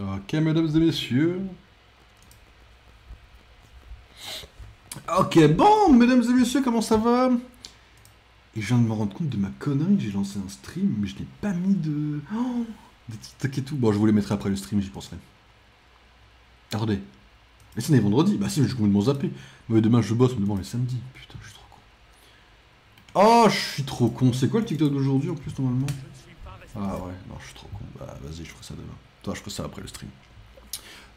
Ok, mesdames et messieurs. Ok, bon, mesdames et messieurs, comment ça va? Et je viens de me rendre compte de ma connerie, j'ai lancé un stream, mais je n'ai pas mis de... Oh, des TikTok et tout. Bon, je vous les mettrai après le stream, j'y penserai. Attendez. Mais c'est vendredi. Bah si, mais je suis complètement zappé. Mais demain, je bosse, mais demain, on est samedi. Putain, je suis trop con. Oh, je suis trop con. C'est quoi le TikTok d'aujourd'hui, en plus, normalement? Ah ouais, non, je suis trop con. Bah, vas-y, je ferai ça demain. Toi, je ferai ça après le stream.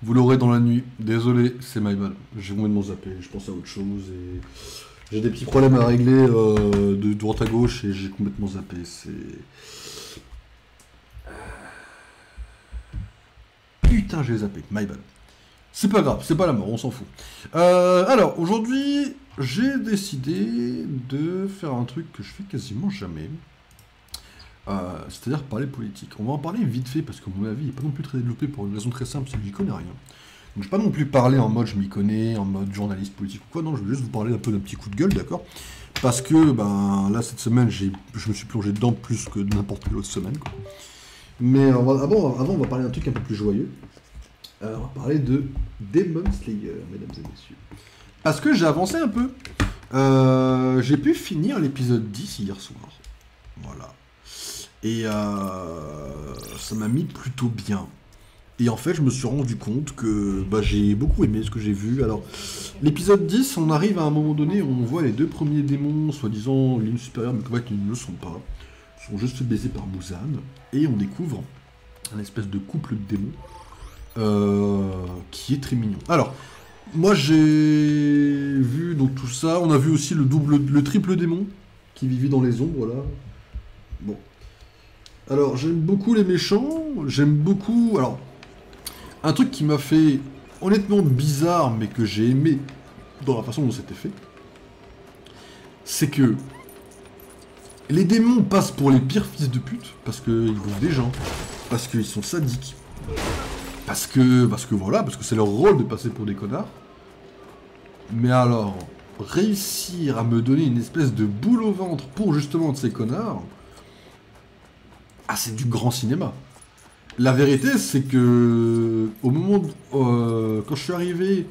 Vous l'aurez dans la nuit. Désolé, c'est my bad. J'ai complètement zappé. Je pense à autre chose et j'ai des petits problèmes à régler de droite à gauche et j'ai complètement zappé. C'est... Putain, j'ai zappé. My bad. C'est pas grave, c'est pas la mort, on s'en fout. Alors, aujourd'hui, j'ai décidé de faire un truc que je fais quasiment jamais. C'est-à-dire parler politique. On va en parler vite fait parce que mon avis n'est pas non plus très développé pour une raison très simple, c'est que j'y connais rien. Donc je vais pas non plus parler en mode je m'y connais, en mode journaliste politique ou quoi, non, je vais juste vous parler un peu d'un petit coup de gueule, d'accord? Parce que, ben, là, cette semaine, je me suis plongé dedans plus que n'importe quelle autre semaine, quoi. Mais avant, on va parler d'un truc un peu plus joyeux. On va parler de Demon Slayer, mesdames et messieurs. Parce que j'ai avancé un peu. J'ai pu finir l'épisode 10 hier soir. Voilà. Et ça m'a mis plutôt bien. Et en fait, je me suis rendu compte que bah, j'ai beaucoup aimé ce que j'ai vu. Alors, l'épisode 10, on arrive à un moment donné où on voit les deux premiers démons, soi-disant l'une supérieure, mais qu'en fait, ils ne le sont pas. Ils sont juste baisés par Muzan. Et on découvre un espèce de couple de démons qui est très mignon. Alors, moi, j'ai vu donc tout ça. On a vu aussi le triple démon qui vivait dans les ombres, là. Bon. Alors, j'aime beaucoup les méchants. J'aime beaucoup... Alors... Un truc qui m'a fait honnêtement bizarre, mais que j'ai aimé dans la façon dont c'était fait, c'est que les démons passent pour les pires fils de pute, parce qu'ils bouffent des gens, parce qu'ils sont sadiques, parce que voilà, parce que c'est leur rôle de passer pour des connards. Mais alors, réussir à me donner une espèce de boule au ventre pour justement de ces connards, ah c'est du grand cinéma. La vérité, c'est que au moment quand je suis arrivé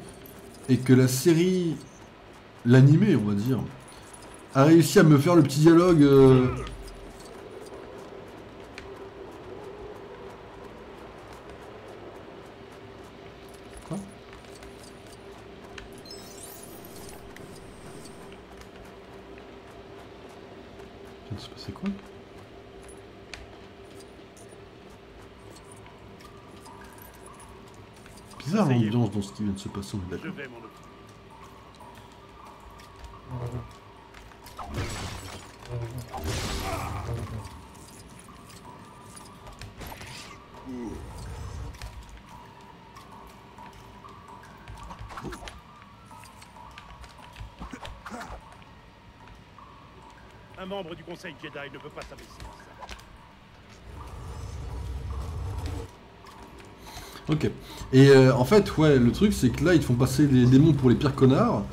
et que la série, l'animé, on va dire, a réussi à me faire le petit dialogue. Quoi? Ça vient de se passer quoi? Bizarre l'ambiance dans ce qui vient de se passer, on est d'accord. Un membre du Conseil Jedi ne peut pas s'abaisser. Ok. Et en fait, ouais, le truc, c'est que là, ils te font passer les démons pour les pires connards,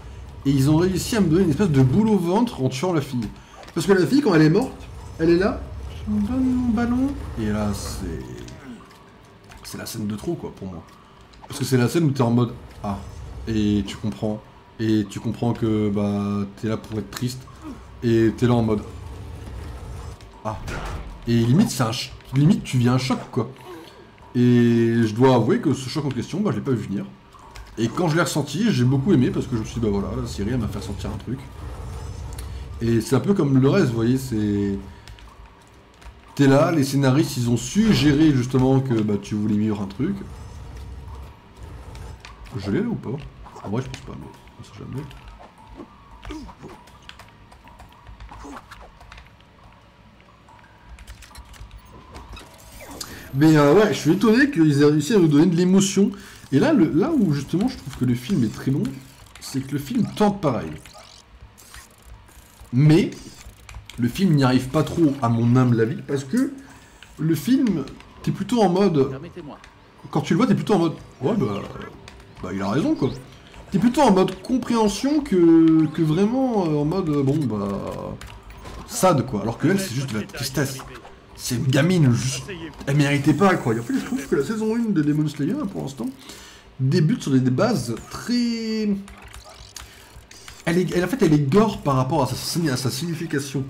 et ils ont réussi à me donner une espèce de boule au ventre en tuant la fille. Parce que la fille, quand elle est morte, elle est là, je me donne mon ballon, et là, c'est la scène de trop, quoi, pour moi. Parce que c'est la scène où t'es en mode, ah, et tu comprends que, bah, t'es là pour être triste, et t'es là en mode, ah. Et limite, limite, tu vis un choc, quoi. Et je dois avouer que ce choc en question, bah, je l'ai pas vu venir. Et quand je l'ai ressenti, j'ai beaucoup aimé parce que je me suis dit, bah voilà, la série elle m'a fait ressentir un truc. Et c'est un peu comme le reste, vous voyez, c'est... T'es là, les scénaristes, ils ont su gérer justement que bah, tu voulais vivre un truc. Je l'ai là ou pas? En vrai, je pense pas, mais on sait jamais. Mais ouais, je suis étonné qu'ils aient réussi à nous donner de l'émotion. Et là, là où justement je trouve que le film est très long, c'est que le film tente pareil. Mais le film n'y arrive pas trop, à mon humble avis, parce que le film, t'es plutôt en mode... Quand tu le vois, t'es plutôt en mode... Ouais, bah il a raison, quoi. T'es plutôt en mode compréhension que vraiment en mode... bon, bah... sad, quoi. Alors que elle, c'est juste de la tristesse. C'est une gamine, juste... Asseyez-vous. Elle méritait pas, quoi. Et en fait, je trouve que la saison 1 de Demon Slayer, pour l'instant, débute sur des bases très... En fait, elle est gore par rapport à sa signification.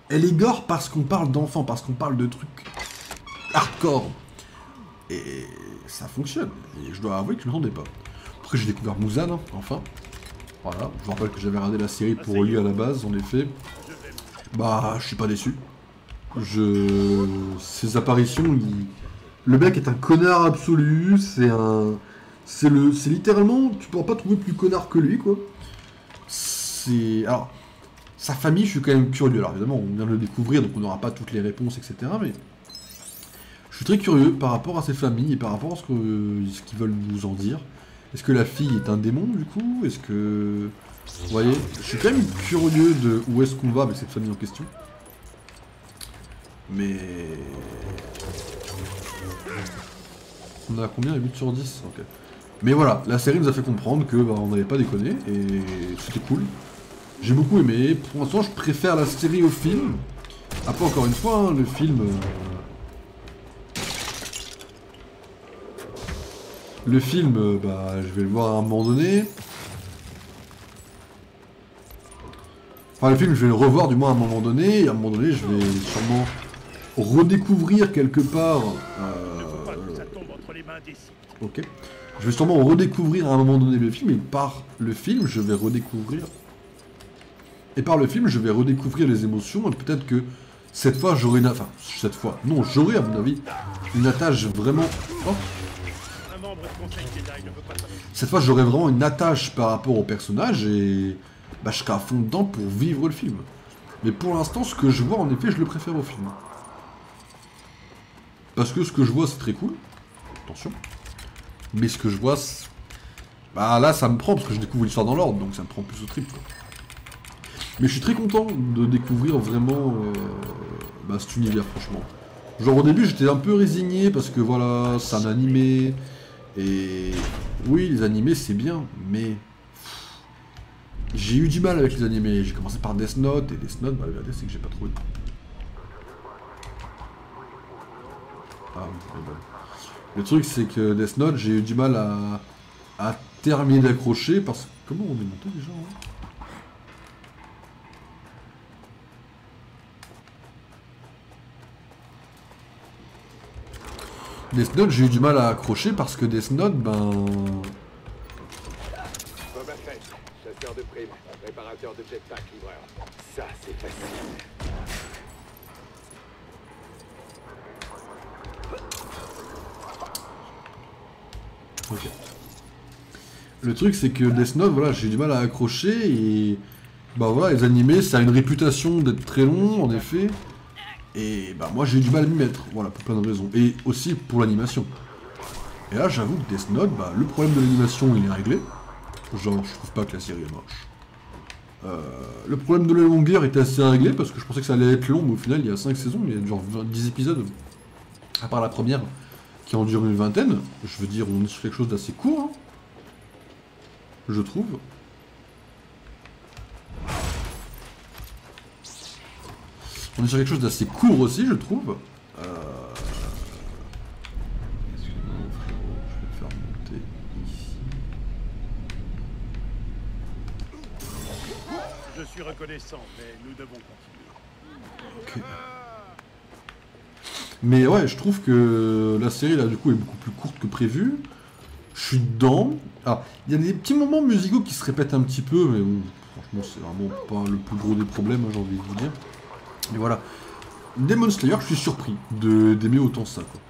Elle est gore parce qu'on parle d'enfants, parce qu'on parle de trucs hardcore. Et ça fonctionne. Et je dois avouer que je ne m'attendais pas. Après, j'ai découvert Muzan, hein, enfin. Voilà, je vous rappelle que j'avais regardé la série pour lui à la base, en effet. Bah, je suis pas déçu. Ses apparitions, le mec est un connard absolu, c'est littéralement, tu pourras pas trouver plus connard que lui, quoi. Alors, sa famille, je suis quand même curieux. Alors évidemment, on vient de le découvrir, donc on n'aura pas toutes les réponses, etc. Mais je suis très curieux par rapport à ses familles et par rapport à ce qu'ils veulent nous en dire. Est-ce que la fille est un démon, du coup? Est-ce que... Vous voyez, je suis quand même curieux de où est-ce qu'on va avec cette famille en question. Mais... On a combien? 8 sur 10, ok. Mais voilà, la série nous a fait comprendre que bah, on n'avait pas déconné, et c'était cool. J'ai beaucoup aimé, pour l'instant je préfère la série au film. Après encore une fois, hein, le film... Le film, bah je vais le voir à un moment donné. Enfin le film je vais le revoir du moins à un moment donné, et à un moment donné je vais sûrement redécouvrir quelque part... Ça tombe entre les mains des Sith. Ok. Je vais sûrement redécouvrir à un moment donné le film, et par le film je vais redécouvrir... Et par le film je vais redécouvrir les émotions, et peut-être que cette fois j'aurai une... Enfin, cette fois, non, j'aurai à mon avis une attache vraiment... Oh. Un membre du Conseil Jedi ne peut pas s'amuser. Cette fois j'aurai vraiment une attache par rapport au personnage, et... Bah je serai à fond dedans pour vivre le film. Mais pour l'instant, ce que je vois, en effet, je le préfère au film. Parce que ce que je vois, c'est très cool. Attention. Mais ce que je vois, bah là, ça me prend, parce que je découvre l'histoire dans l'ordre, donc ça me prend plus au trip, quoi. Mais je suis très content de découvrir vraiment bah, cet univers, franchement. Genre au début, j'étais un peu résigné, parce que voilà, c'est un animé. Et oui, les animés, c'est bien, mais... J'ai eu du mal avec les animés. J'ai commencé par Death Note, et Death Note, bah la vérité, c'est que j'ai pas trouvé. Ah oui, bah. Le truc, c'est que Death Note, j'ai eu du mal à terminer d'accrocher, parce que... Comment on est monté déjà, hein? Death Note, j'ai eu du mal à accrocher, parce que Death Note, ben... Boba Fett, chasseur de primes, réparateur de jetpack livreur. Ça, c'est facile. Ok. Le truc, c'est que Death Note, voilà, j'ai du mal à accrocher, et... Bah voilà, les animés, ça a une réputation d'être très long, en effet. Et bah moi, j'ai eu du mal à m'y mettre, voilà, pour plein de raisons. Et aussi pour l'animation. Et là, j'avoue que Death Note, bah, le problème de l'animation, il est réglé. Genre, je trouve pas que la série est moche. Le problème de la longueur était assez réglé, parce que je pensais que ça allait être long, mais au final, il y a 5 saisons, il y a genre 10 épisodes. À part la première, qui en dure une vingtaine. Je veux dire, on est sur quelque chose d'assez court, hein, je trouve. On est sur quelque chose d'assez court aussi, je trouve. Excuse-moi, frérot, je vais te faire monter ici. Je suis reconnaissant, mais nous devons continuer. Ok. Mais ouais, je trouve que la série là du coup est beaucoup plus courte que prévu. Je suis dedans. Alors, il y a des petits moments musicaux qui se répètent un petit peu, mais bon, franchement c'est vraiment pas le plus gros des problèmes, hein, j'ai envie de vous dire. Mais voilà. Demon Slayer, je suis surpris d'aimer autant ça, quoi.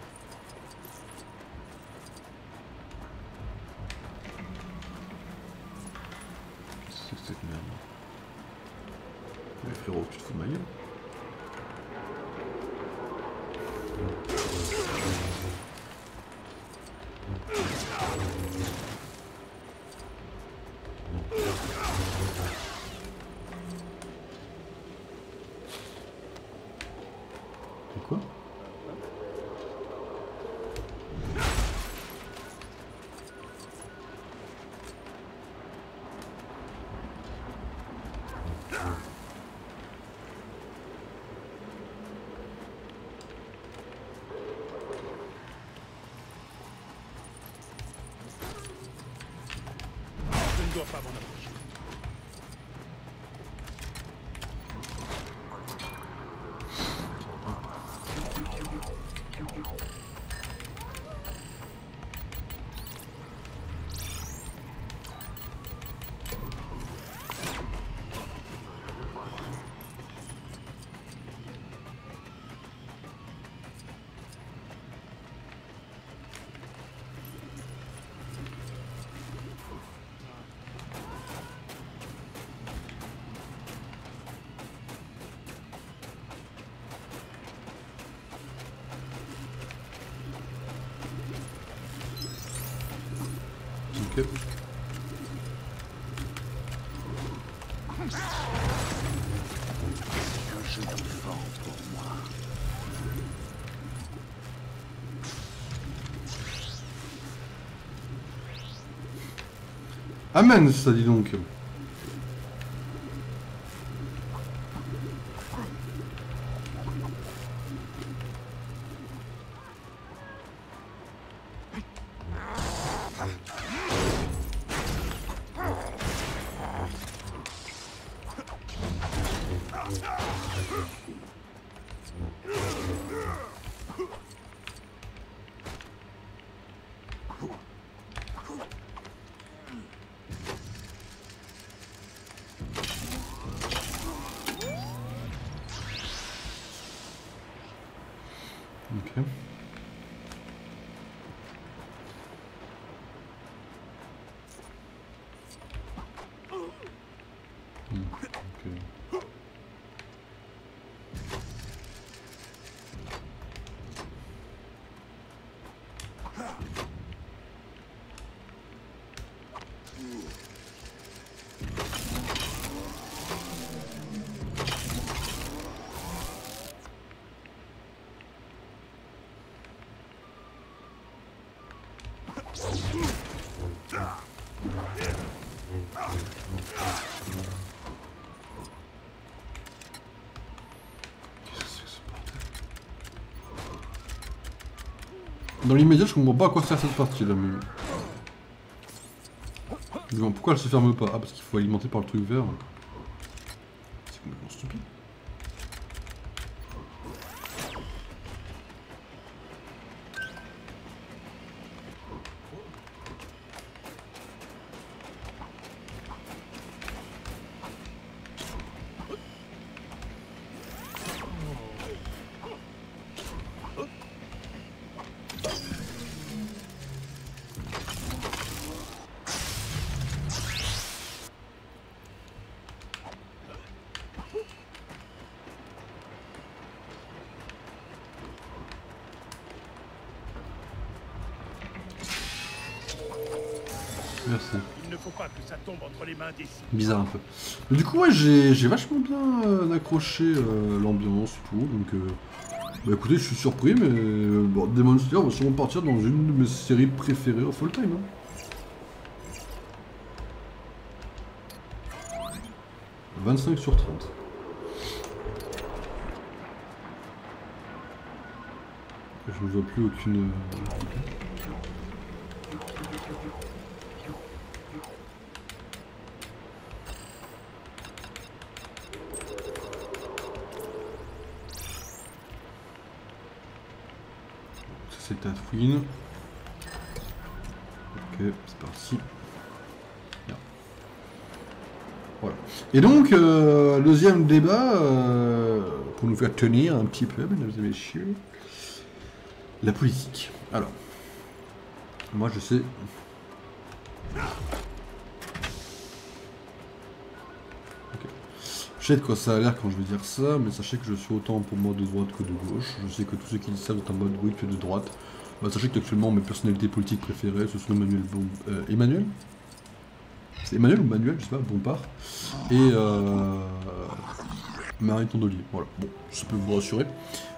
Qu'est-ce que c'est que cette merde? Mais frérot, tu te fous de ma gueule? C'est quoi? dois pas m'en approcher. Ok. Amen, ça dit donc. Ok. Ok. Dans l'immédiat, je comprends pas à quoi sert cette partie là, mais... Bon, pourquoi elle se ferme pas? Ah, parce qu'il faut alimenter par le truc vert. C'est complètement stupide. Merci. Il ne faut pas que ça tombe entre les mains des cibles. Bizarre un peu. Mais du coup, ouais, j'ai vachement bien accroché l'ambiance et tout, donc... Bah écoutez, je suis surpris, mais... bon, Demon Slayer va sûrement partir dans une de mes séries préférées of all time. Hein. 25 sur 30. Je ne vois plus aucune... C'est ta fouine. Ok, c'est parti. Bien. Voilà. Et donc, deuxième débat, pour nous faire tenir un petit peu, mesdames et messieurs, la politique. Alors, moi je sais... Je sais de quoi ça a l'air quand je vais dire ça, mais sachez que je suis autant pour moi de droite que de gauche. Je sais que tous ceux qui disent ça sont en mode oui que de droite. Bah, sachez qu'actuellement mes personnalités politiques préférées ce sont Emmanuel c'est Emmanuel ou Manuel, je sais pas, Bompard. Et Marie Tondelier. Voilà, bon, ça peut vous rassurer.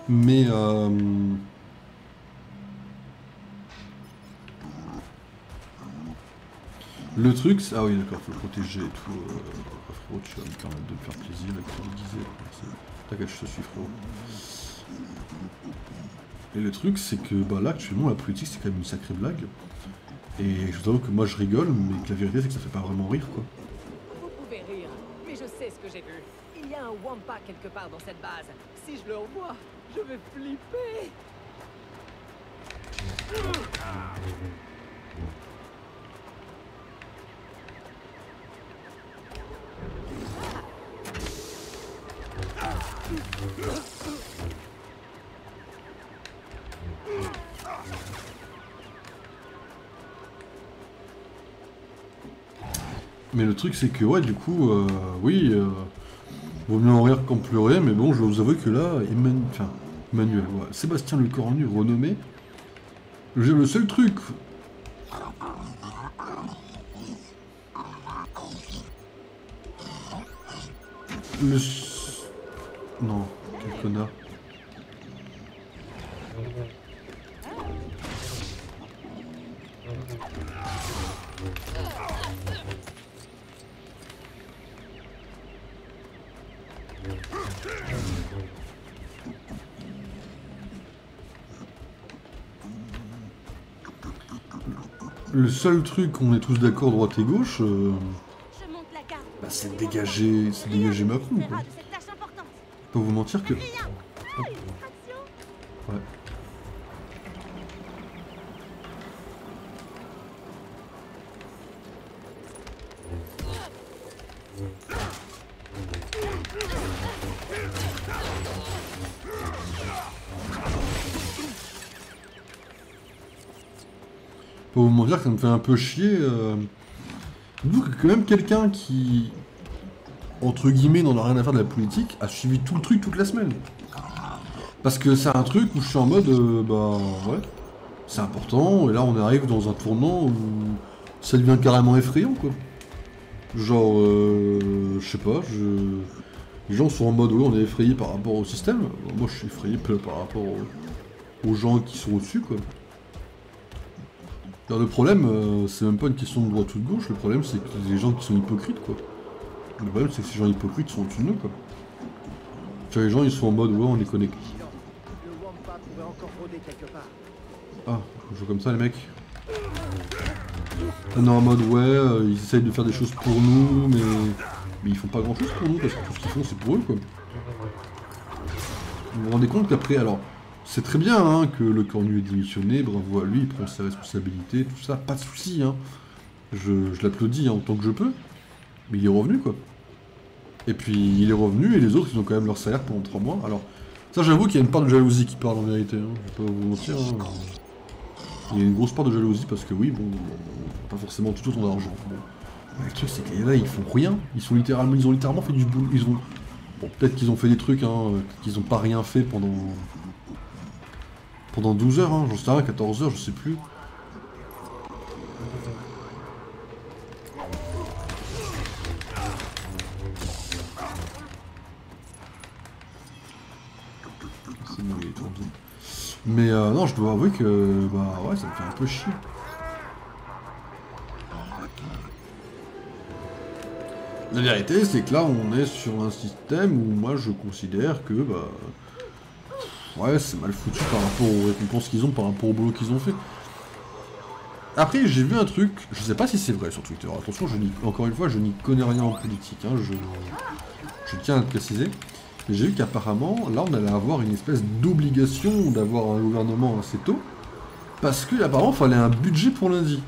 Mais le truc, c'est... Ah oui d'accord, faut le protéger et tout. Frérot, tu vas me permettre de me faire plaisir avec ton déguisé. T'inquiète, je te suis frérot. Et le truc, c'est que bah, là actuellement la politique c'est quand même une sacrée blague. Et je vous avoue que moi je rigole, mais que la vérité c'est que ça fait pas vraiment rire quoi. Vous pouvez rire, mais je sais ce que j'ai vu. Il y a un Wampa quelque part dans cette base. Si je le revois, je vais flipper. Mais le truc c'est que ouais du coup oui vaut mieux en rire qu'en pleurer, mais bon je vais vous avouer que là Emmanuel, ouais, Sébastien Lecornu renommé. J'ai le seul truc. Non, quel connard. Le seul truc, on est tous d'accord droite et gauche, bah, c'est de dégager Macron. Quoi. Je peux vous mentir que... Ouais. Faut vous mentir que ça me fait un peu chier. Vous que quand même quelqu'un qui, entre guillemets, n'en a rien à faire de la politique, a suivi tout le truc toute la semaine. Parce que c'est un truc où je suis en mode, bah ouais, c'est important, et là on arrive dans un tournant où ça devient carrément effrayant quoi. Genre, je sais pas, les gens sont en mode, oui on est effrayé par rapport au système, moi je suis effrayé par rapport aux gens qui sont au-dessus quoi. Alors, le problème, c'est même pas une question de droite ou de gauche, le problème c'est que les gens qui sont hypocrites quoi. Le problème c'est que ces gens hypocrites sont au-dessus de nous quoi. Tu vois, les gens ils sont en mode ouais on est connectés. Ah, on joue comme ça les mecs. On est en mode ouais, ils essayent de faire des choses pour nous, mais ils font pas grand chose pour nous parce que tout ce qu'ils font c'est pour eux quoi. Vous vous rendez compte qu'après, alors, c'est très bien hein, que Lecornu ait démissionné, bravo à lui, il prend ses responsabilités, tout ça, pas de soucis, hein. Je l'applaudis hein, autant que je peux, mais il est revenu quoi. Et puis il est revenu et les autres ils ont quand même leur salaire pendant 3 mois. Alors, ça j'avoue qu'il y a une part de jalousie qui parle en vérité, hein. Je vais pas vous mentir. Hein. Il y a une grosse part de jalousie parce que oui, bon, pas forcément tout ton argent. Bon. Le truc c'est que là ils font rien, ils ont littéralement fait du boulot. Bon, peut-être qu'ils ont fait des trucs, hein, qu'ils ont pas rien fait pendant 12 heures, hein, j'en sais rien, 14 heures, je sais plus. C'est bon, il est tourné. Mais non, je dois avouer que bah ouais, ça me fait un peu chier. La vérité, c'est que là, on est sur un système où moi, je considère que bah ouais, c'est mal foutu par rapport aux récompenses qu'ils ont, par rapport au boulot qu'ils ont fait. Après, j'ai vu un truc, je sais pas si c'est vrai sur Twitter, attention, encore une fois, je n'y connais rien en politique, hein, je tiens à le préciser. Mais j'ai vu qu'apparemment, là, on allait avoir une espèce d'obligation d'avoir un gouvernement assez tôt, parce que apparemment, il fallait un budget pour lundi.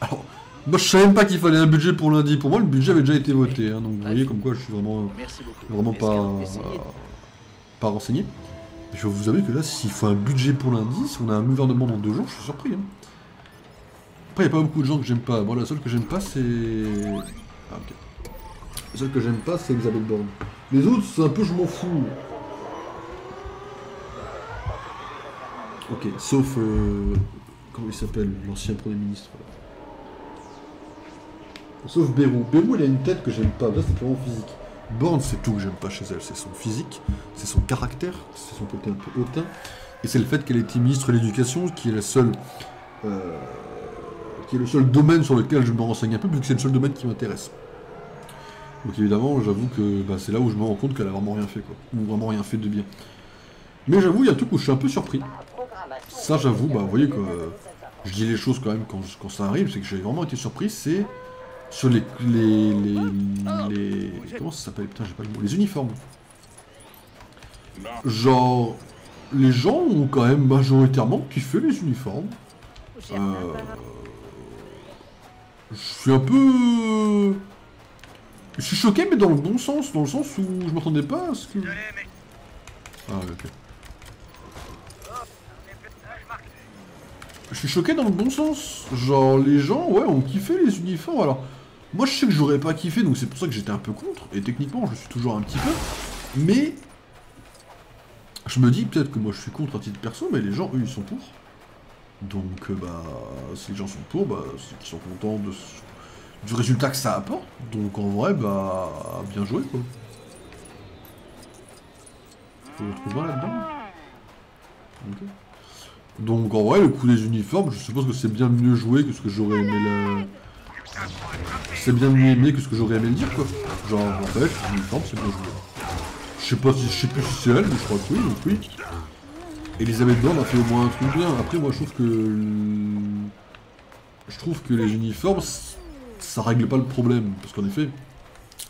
Alors, moi, je savais même pas qu'il fallait un budget pour lundi. Pour moi, le budget avait déjà été voté, hein, donc vous voyez comme quoi je suis vraiment pas renseigné. Je vais vous avouer que là, s'il faut un budget pour lundi, si on a un gouvernement dans 2 jours, je suis surpris. Hein. Après, il n'y a pas beaucoup de gens que j'aime pas. Moi, la seule que j'aime pas, c'est... Ah, ok. La seule que j'aime pas, c'est Elisabeth Borne. Les autres, c'est un peu je m'en fous. Ok, sauf... comment il s'appelle, l'ancien Premier ministre. Sauf Bayrou. Bayrou, il a une tête que j'aime pas. Là, c'est vraiment physique. Borne, c'est tout que j'aime pas chez elle. C'est son physique, c'est son caractère, c'est son côté un peu hautain. Et c'est le fait qu'elle ait été ministre de l'Éducation, qui est la seule... qui est le seul domaine sur lequel je me renseigne un peu, vu que c'est le seul domaine qui m'intéresse. Donc évidemment, j'avoue que bah, c'est là où je me rends compte qu'elle a vraiment rien fait, quoi. Ou vraiment rien fait de bien. Mais j'avoue, il y a un truc où je suis un peu surpris. Ça, j'avoue, bah vous voyez que... je dis les choses quand même quand ça arrive, c'est que j'ai vraiment été surpris, c'est sur comment ça s'appelle? Putain, j'ai pas le mot. Les uniformes. Genre, les gens ont quand même majoritairement kiffé les uniformes. Je suis un peu... Je suis choqué, mais dans le bon sens, dans le sens où je m'attendais pas à ce que... Ah, ok. Je suis choqué dans le bon sens. Genre, les gens, ouais, ont kiffé les uniformes. Alors, moi, je sais que j'aurais pas kiffé, donc c'est pour ça que j'étais un peu contre. Et techniquement, je suis toujours un petit peu. Mais... je me dis, peut-être que moi, je suis contre à titre perso, mais les gens, eux, ils sont pour. Donc, bah, si les gens sont pour, bah, c'est qu'ils sont contents du résultat que ça apporte. Donc, en vrai, bah, bien joué, quoi. Je me retrouve là-dedans. Ok. Donc, en vrai, le coup des uniformes, je suppose que c'est bien mieux joué que ce que j'aurais aimé le... C'est bien mieux aimé que ce que j'aurais aimé le dire, quoi. Genre, en fait, les uniformes, c'est bien joué. Je sais plus si c'est elle, mais je crois que oui, donc oui. Elisabeth Borne a fait au moins un truc bien. Après, moi, je trouve que les uniformes, ça règle pas le problème. Parce qu'en effet,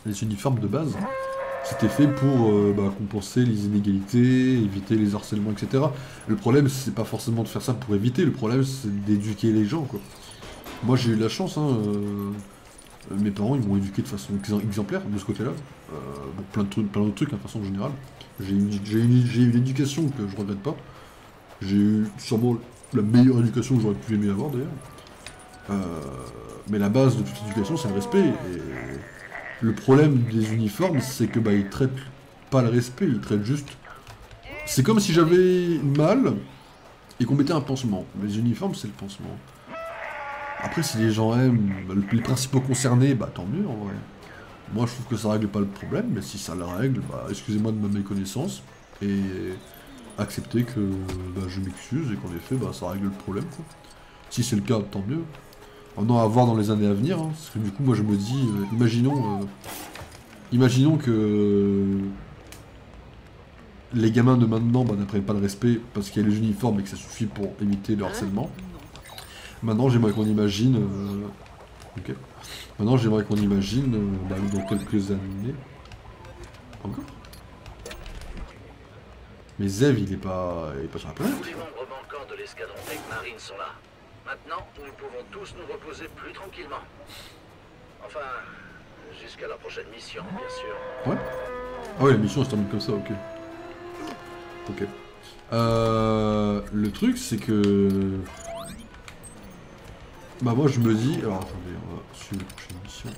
les uniformes de base, c'était fait pour compenser les inégalités, éviter les harcèlements, etc. Le problème, c'est pas forcément de faire ça pour éviter, le problème, c'est d'éduquer les gens, quoi. Moi, j'ai eu de la chance, hein. Mes parents, ils m'ont éduqué de façon exemplaire, de ce côté-là. Plein d'autres trucs, hein, de façon générale. J'ai eu une éducation que je regrette pas. J'ai eu sûrement la meilleure éducation que j'aurais pu aimer avoir d'ailleurs. Mais la base de toute éducation, c'est le respect. Et le problème des uniformes, c'est que ils traitent pas le respect, ils traitent juste. C'est comme si j'avais mal et qu'on mettait un pansement. Les uniformes, c'est le pansement. Après, si les gens aiment, les principaux concernés, tant mieux en vrai. Moi, je trouve que ça règle pas le problème, mais si ça le règle, excusez-moi de ma méconnaissance. Et accepter que je m'excuse et qu'en effet ça règle le problème, quoi. Si c'est le cas, tant mieux. Maintenant à voir dans les années à venir, hein, parce que du coup moi je me dis, imaginons que les gamins de maintenant n'apprennent pas le respect parce qu'il y a les uniformes et que ça suffit pour éviter le harcèlement. Maintenant j'aimerais qu'on imagine... ok. Maintenant j'aimerais qu'on imagine dans quelques années... Encore ? Mais Zev, il est pas sur la planète. Tous les membres manquants de l'escadron Tech Marine sont là. Maintenant, nous pouvons tous nous reposer plus tranquillement. Enfin, jusqu'à la prochaine mission, bien sûr. Ouais. Ah ouais, la mission elle se termine comme ça, ok. Ok. Le truc, c'est que... moi je me dis... Alors attendez, on va suivre la prochaine mission.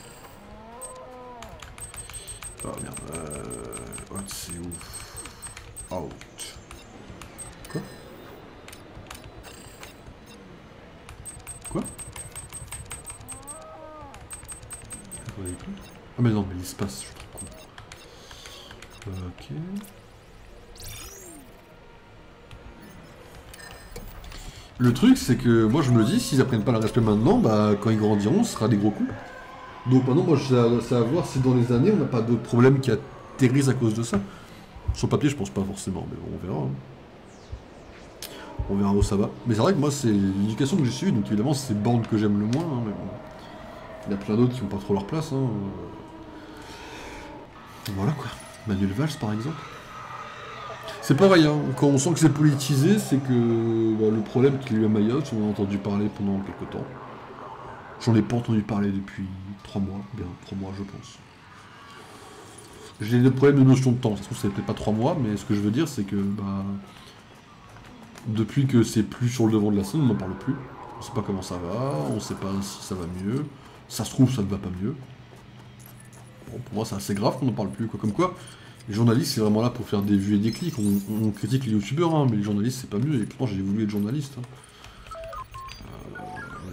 Ah merde, c'est ouf. Out. Quoi? Quoi? Ah mais non, mais l'espace, je suis trop con. Ok. Le truc, c'est que moi je me dis, s'ils apprennent pas le respect maintenant, quand ils grandiront, ce sera des gros coups. Donc maintenant, moi c'est à voir si dans les années, on n'a pas d'autres problèmes qui atterrissent à cause de ça. Sur le papier, je pense pas forcément, mais bon, on verra. Hein. On verra où ça va. Mais c'est vrai que moi, c'est l'éducation que j'ai suivie, donc évidemment, c'est Borne que j'aime le moins. Hein, mais bon. Il y a plein d'autres qui n'ont pas trop leur place. Hein. Voilà quoi. Manuel Valls, par exemple. C'est pareil, hein. Quand on sent que c'est politisé, c'est que le problème qu'il y a eu à Mayotte, on en a entendu parler pendant quelques temps. J'en ai pas entendu parler depuis 3 mois, bien 3 mois, je pense. J'ai des problèmes de notion de temps, ça se trouve c'est peut-être pas 3 mois, mais ce que je veux dire c'est que depuis que c'est plus sur le devant de la scène, on n'en parle plus. On sait pas comment ça va, on sait pas si ça va mieux. Ça se trouve ça ne va pas mieux. Bon, pour moi c'est assez grave qu'on n'en parle plus, quoi. Comme quoi, les journalistes c'est vraiment là pour faire des vues et des clics. On critique les youtubeurs, hein, mais les journalistes c'est pas mieux, et pourtant j'ai voulu être journaliste. Hein.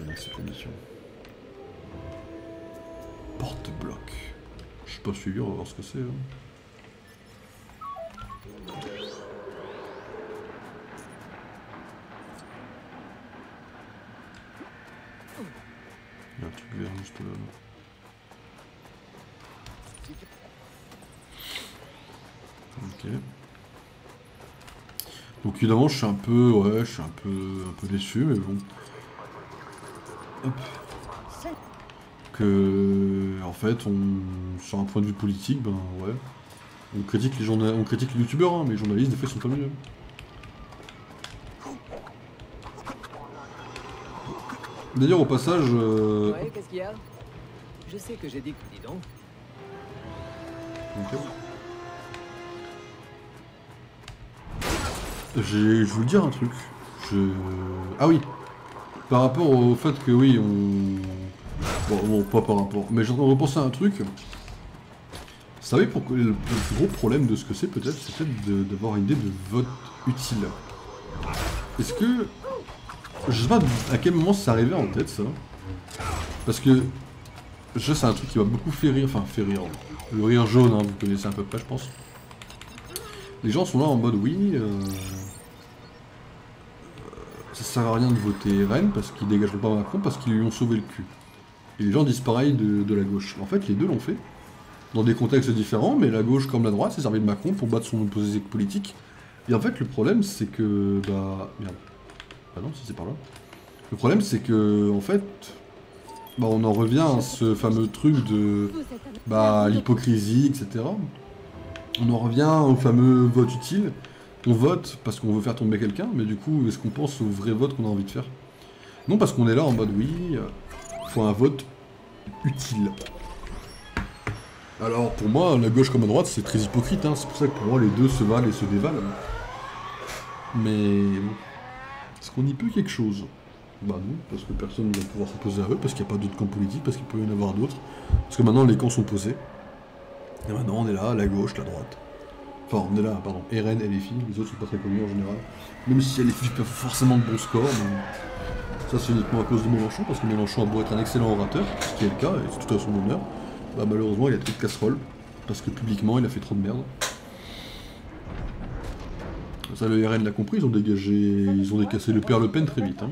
Ouais, cette émission. Porte-bloc. Je suis pas suivi, on va voir ce que c'est. Hein. Il y a un truc vert juste là. Ok. Donc évidemment je suis un peu déçu, mais bon. Hop. Que, en fait, sur un point de vue politique, ben ouais, on critique les youtubeurs, hein, mais les journalistes, des fois, ils sont pas mieux. D'ailleurs, au passage... Ouais, qu'est-ce qu'il y a? Je sais que j'ai dit... Dis donc. Ok. Je vous dire un truc. Ah oui. Par rapport au fait que oui, Bon, pas par rapport. Mais j'ai en train de repenser à un truc. Vous savez pourquoi le plus gros problème de ce que c'est peut-être d'avoir une idée de vote utile. Est-ce que... Je sais pas à quel moment c'est arrivé en tête ça. Parce que... c'est un truc qui m'a beaucoup fait rire. Enfin, fait rire. Le rire jaune, hein, vous connaissez à peu près, je pense. Les gens sont là en mode oui... ça sert à rien de voter RN parce qu'ils dégageront pas Macron parce qu'ils lui ont sauvé le cul. Et les gens disent pareil de la gauche. En fait, les deux l'ont fait. Dans des contextes différents, mais la gauche comme la droite s'est servi de Macron pour battre son opposé politique. Et en fait, le problème, c'est que... Bah... Merde. Ah non, si c'est par là. Le problème, c'est que... En fait... Bah, on en revient à ce fameux truc de... Bah, l'hypocrisie, etc. On en revient au fameux vote utile. On vote parce qu'on veut faire tomber quelqu'un, mais du coup, est-ce qu'on pense au vrai vote qu'on a envie de faire? Non, parce qu'on est là en mode oui, faut un vote utile. Alors pour moi, la gauche comme la droite, c'est très hypocrite, hein. C'est pour ça que pour moi les deux se valent et se dévalent. Mais bon, est-ce qu'on y peut quelque chose? Bah non, parce que personne ne va pouvoir s'opposer à eux, parce qu'il n'y a pas d'autres camps politiques, parce qu'il peut y en avoir d'autres. Parce que maintenant les camps sont posés. Et maintenant on est là, la gauche, la droite. Enfin, on est là, pardon, RN, LFI, les autres sont pas très connus en général. Même si LFI fait forcément de bons scores, mais ça c'est uniquement à cause de Mélenchon, parce que Mélenchon a beau être un excellent orateur, ce qui est le cas, et c'est tout à son honneur, bah malheureusement il a trop de casseroles, parce que publiquement il a fait trop de merde. Ça le RN l'a compris, ils ont décassé le père Le Pen très vite. Hein.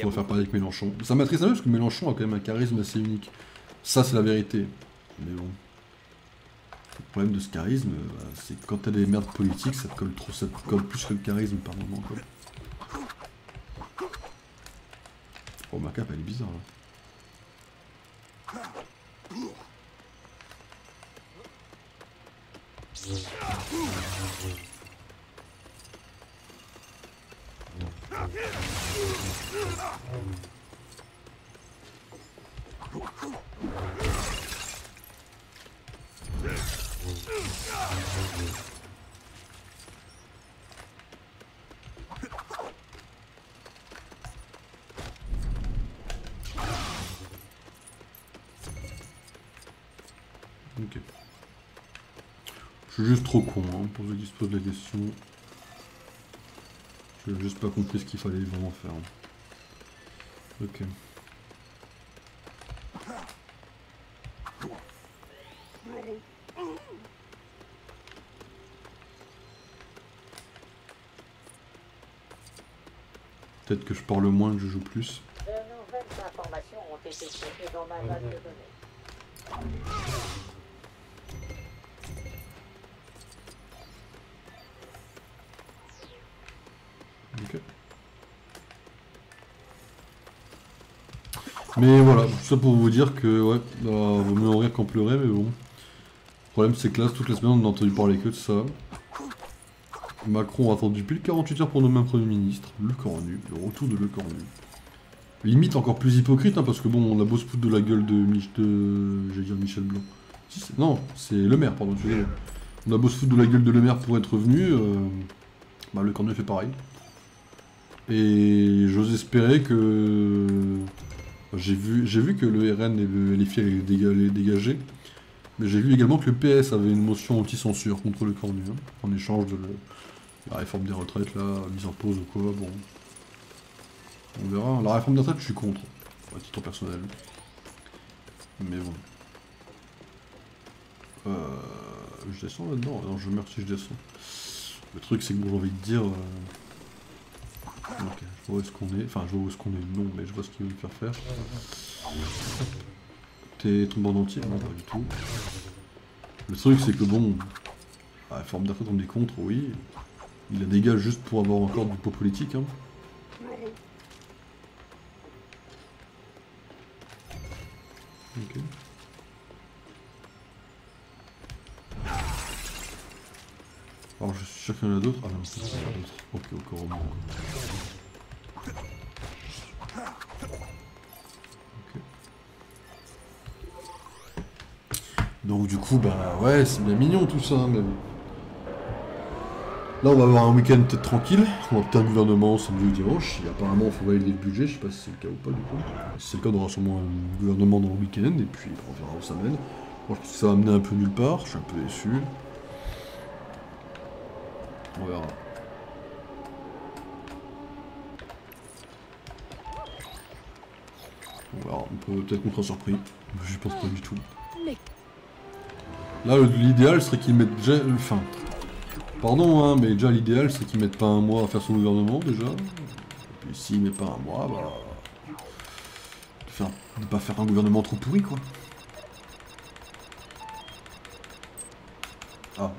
On va faire pareil avec Mélenchon. Ça m'attriste un peu parce que Mélenchon a quand même un charisme assez unique. Ça c'est la vérité. Mais bon. Le problème de ce charisme, c'est que quand t'as des merdes politiques, ça te colle trop, ça te colle plus que le charisme par moment, quoi. Oh, ma cape, elle est bizarre, là. Ok. Je suis juste trop con, hein, pour ceux qui se posent la question. J'ai juste pas compris ce qu'il fallait vraiment faire. Ok. Peut-être que je parle moins, que je joue plus. De nouvelles informations ont été traitées dans ma base de données. Ok. Mais voilà, tout ça pour vous dire que ouais, vaut mieux en rire qu'en pleurer, mais bon. Le problème c'est que là, toute la semaine on a entendu parler que de ça. Macron a attendu plus de 48 heures pour nommer un Premier ministre. Le Cornu, le retour de Le Cornu. Limite encore plus hypocrite, hein, parce que bon, on a beau se foutre de la gueule j'allais dire Michel Blanc. Si, non, c'est Le Maire, pardon, excusez-moi. On a beau se foutre de la gueule de Le Maire pour être revenu, bah Le Cornu fait pareil. Et j'ose espérer que... J'ai vu que le RN et le LFI allaient dégager. Mais j'ai vu également que le PS avait une motion anti-censure contre Le Cornu, hein, en échange de la réforme des retraites, là, mise en pause ou quoi, bon. On verra. La réforme des retraites, je suis contre, à titre personnel. Mais bon. Je descends là-dedans? Non, je meurs si je descends. Le truc, c'est que bon, j'ai envie de dire... Ok, je vois où est-ce qu'on est. Enfin, je vois où est-ce qu'on est, non, mais je vois ce qu'il veut me faire faire. T'es tombé en entier? Non, pas du tout. Le truc, c'est que bon... La réforme des retraites, on est contre, oui. Il la dégage juste pour avoir encore du pot politique, hein. Ok. Alors je suis sûr qu'il y en a d'autres. Ah non, c'est pas d'autres. Ok, encore au moins. Ok. Donc du coup, bah ouais, c'est bien mignon tout ça, mais bon. Là on va avoir un week-end peut-être tranquille, on va peut-être un gouvernement samedi ou dimanche, et apparemment il faut valider le budget, je sais pas si c'est le cas ou pas du coup. Si c'est le cas, on aura sûrement un gouvernement dans le week-end, et puis on verra où ça mène. Moi je pense que ça va amener un peu nulle part, je suis un peu déçu. On verra. On verra, on peut peut-être qu'on sera surpris, je pense pas du tout. Là l'idéal serait qu'ils mettent déjà... Enfin... Pardon, hein, mais déjà l'idéal c'est qu'ils mettent pas un mois à faire son gouvernement déjà. Et puis s'ils mettent pas un mois, bah... de pas faire un gouvernement trop pourri quoi. Ah.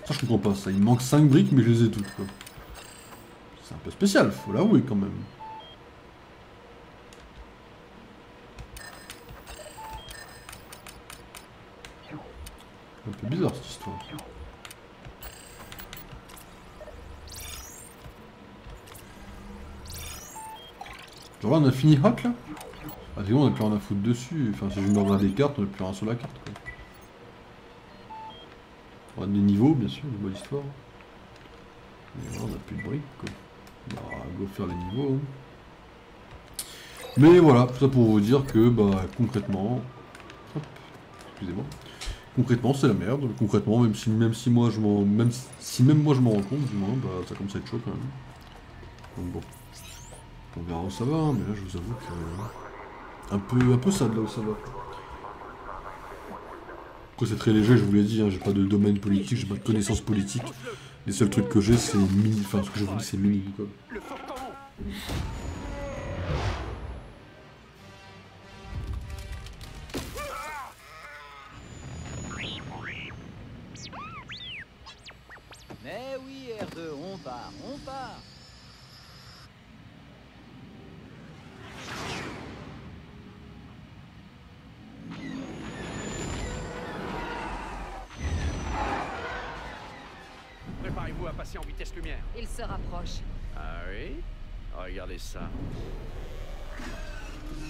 Ça je comprends pas, ça. Il me manque 5 briques mais je les ai toutes quoi. C'est un peu spécial, faut l'avouer quand même. Un peu bizarre cette histoire. Genre là on a fini hack là. Ah c'est bon, on a plus rien à foutre dessus. Enfin si je me regarde les cartes, on a plus rien sur la carte quoi. On a des niveaux bien sûr, des modes d'histoire. Mais là on a plus de briques quoi. On va go faire les niveaux. Hein. Mais voilà, tout ça pour vous dire que bah concrètement. Hop, excusez-moi. Concrètement c'est la merde, concrètement même si moi je m'en. Même moi je m'en rends compte du moins, bah ça commence à être chaud quand même. Donc bon. On verra où ça va, hein, mais là je vous avoue que. Un peu sad là où ça va. Après c'est très léger, je vous l'ai dit, hein, j'ai pas de domaine politique, j'ai pas de connaissances politiques. Les seuls trucs que j'ai c'est mini. Enfin ce que je vous dis c'est mini quoi. Mais oui, R2, on part, on part. Préparez-vous à passer en vitesse lumière. Il se rapproche. Ah oui? Regardez ça.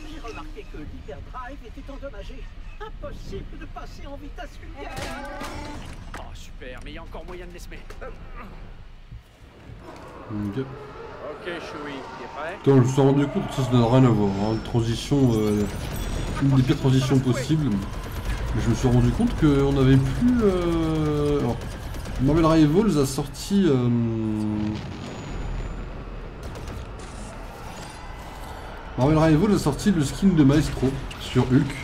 J'ai remarqué que l'hyperdrive était endommagé. Impossible de passer en vitesse lumière. Oh super, mais il y a encore moyen de l'esmer. Ok. Ok Chewie, t'es prêt? Putain, je me suis rendu compte que ça n'a rien à voir. Hein. Transition, une des pires transitions possibles. Mais je me suis rendu compte qu'on n'avait plus. Alors, Marvel Rivals a sorti. Marvel Rivals a sorti le skin de Maestro sur Hulk.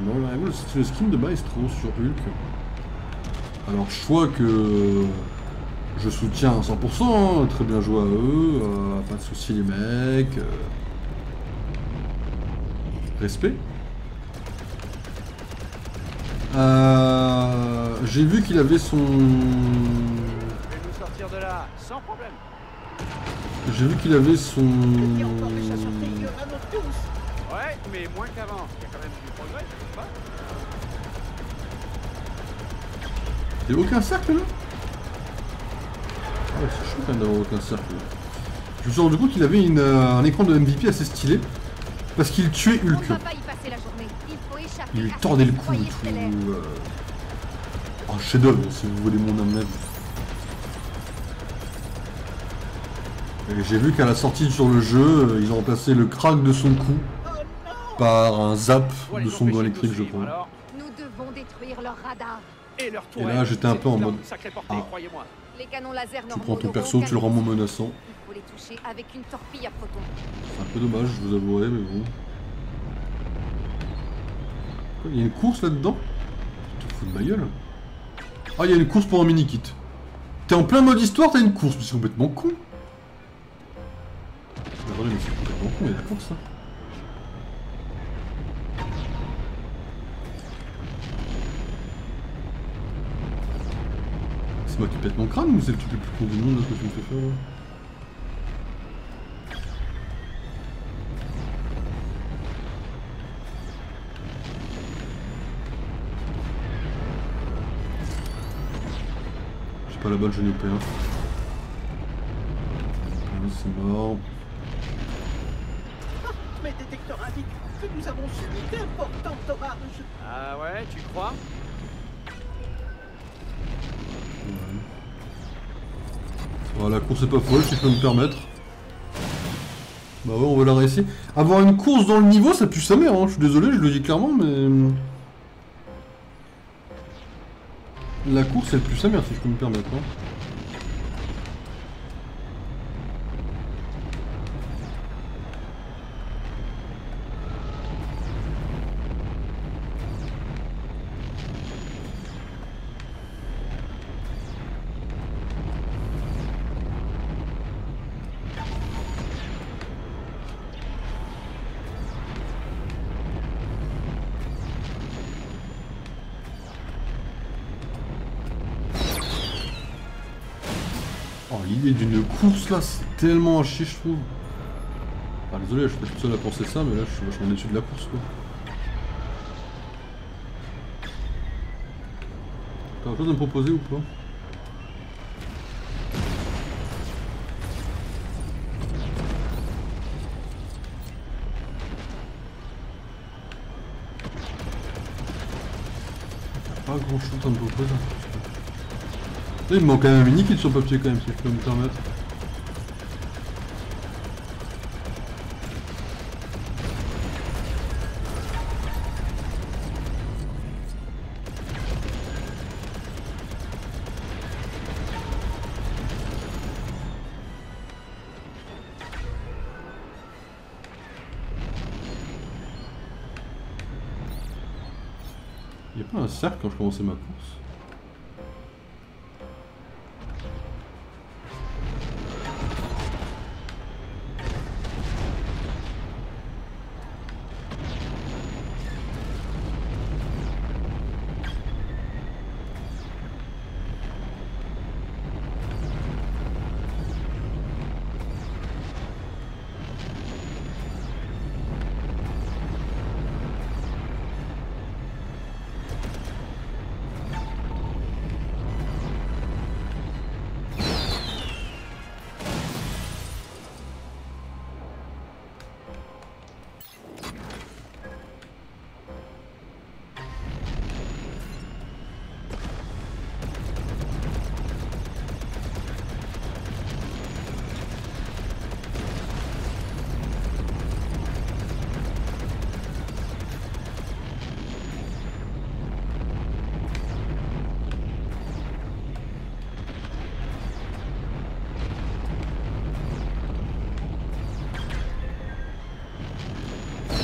Marvel Rivals a sorti le skin de Maestro sur Hulk. Alors je crois que je soutiens à 100%, hein, très bien joué à eux, pas de soucis les mecs. Respect. J'ai vu qu'il avait son... Je vais nous sortir de là, sans problème. J'ai vu qu'il avait son... Il y a encore des chasseurs figures à notre tous. Ouais, mais moins qu'avant. Il y a quand même du progrès, je sais pas. Il n'y a aucun cercle là? Ah ouais, c'est chaud quand même d'avoir aucun cercle. Je me suis rendu compte qu'il avait un écran de MVP assez stylé. Parce qu'il tuait Hulk. On va pas y passer la journée. Il faut échapper. Il lui à tordait le ce cou foyer et tout. stellaire. Oh, chef-d'œuvre, si vous voulez mon âme même. Et j'ai vu qu'à la sortie sur le jeu, ils ont remplacé le crack de son cou par un zap de son doigt électrique, je crois. Alors, Nous devons détruire leur radar. et leur Et tourelle. là, j'étais un peu en C'est mode. une sacrée portée, Ah. croyez-moi. Les canons laser Tu normaux prends ton n'auront perso, aucun tu le rends moins effet. menaçant. Il faut les toucher avec une torpille à proton. C'est un peu dommage, je vous avouerai, mais bon. Quoi, il y a une course là-dedans? Tu te fous de ma gueule? Ah, il y a une course pour un mini-kit. T'es en plein mode histoire, t'as une course, mais c'est complètement con. Mais attendez, mais c'est complètement con, mais d'accord ça. C'est moi qui pète mon crâne ou c'est le truc le plus con du monde là, que tu me fais faire là? J'ai pas la balle, je n'ai pas. C'est mort. Mes détecteurs indiquent que nous avons subi d'importants dommages. Ah ouais, tu crois? Ouais, la course est pas folle, si je peux me permettre. Bah ouais, on va la réussir. Avoir une course dans le niveau, ça pue sa mère, hein. Je suis désolé, je le dis clairement, mais... La course, elle pue sa mère, si je peux me permettre, hein. Oh, l'idée d'une course là, c'est tellement à chier, je trouve. Ah, désolé, je suis pas tout seul à penser ça, mais là je suis vachement déçu de la course quoi. T'as autre chose à me proposer ou pas? Pas grand chose à me proposer. Il me manque quand même un mini kit sur papier quand même, si je peux me permettre. Il n'y a pas un cercle quand je commençais ma course?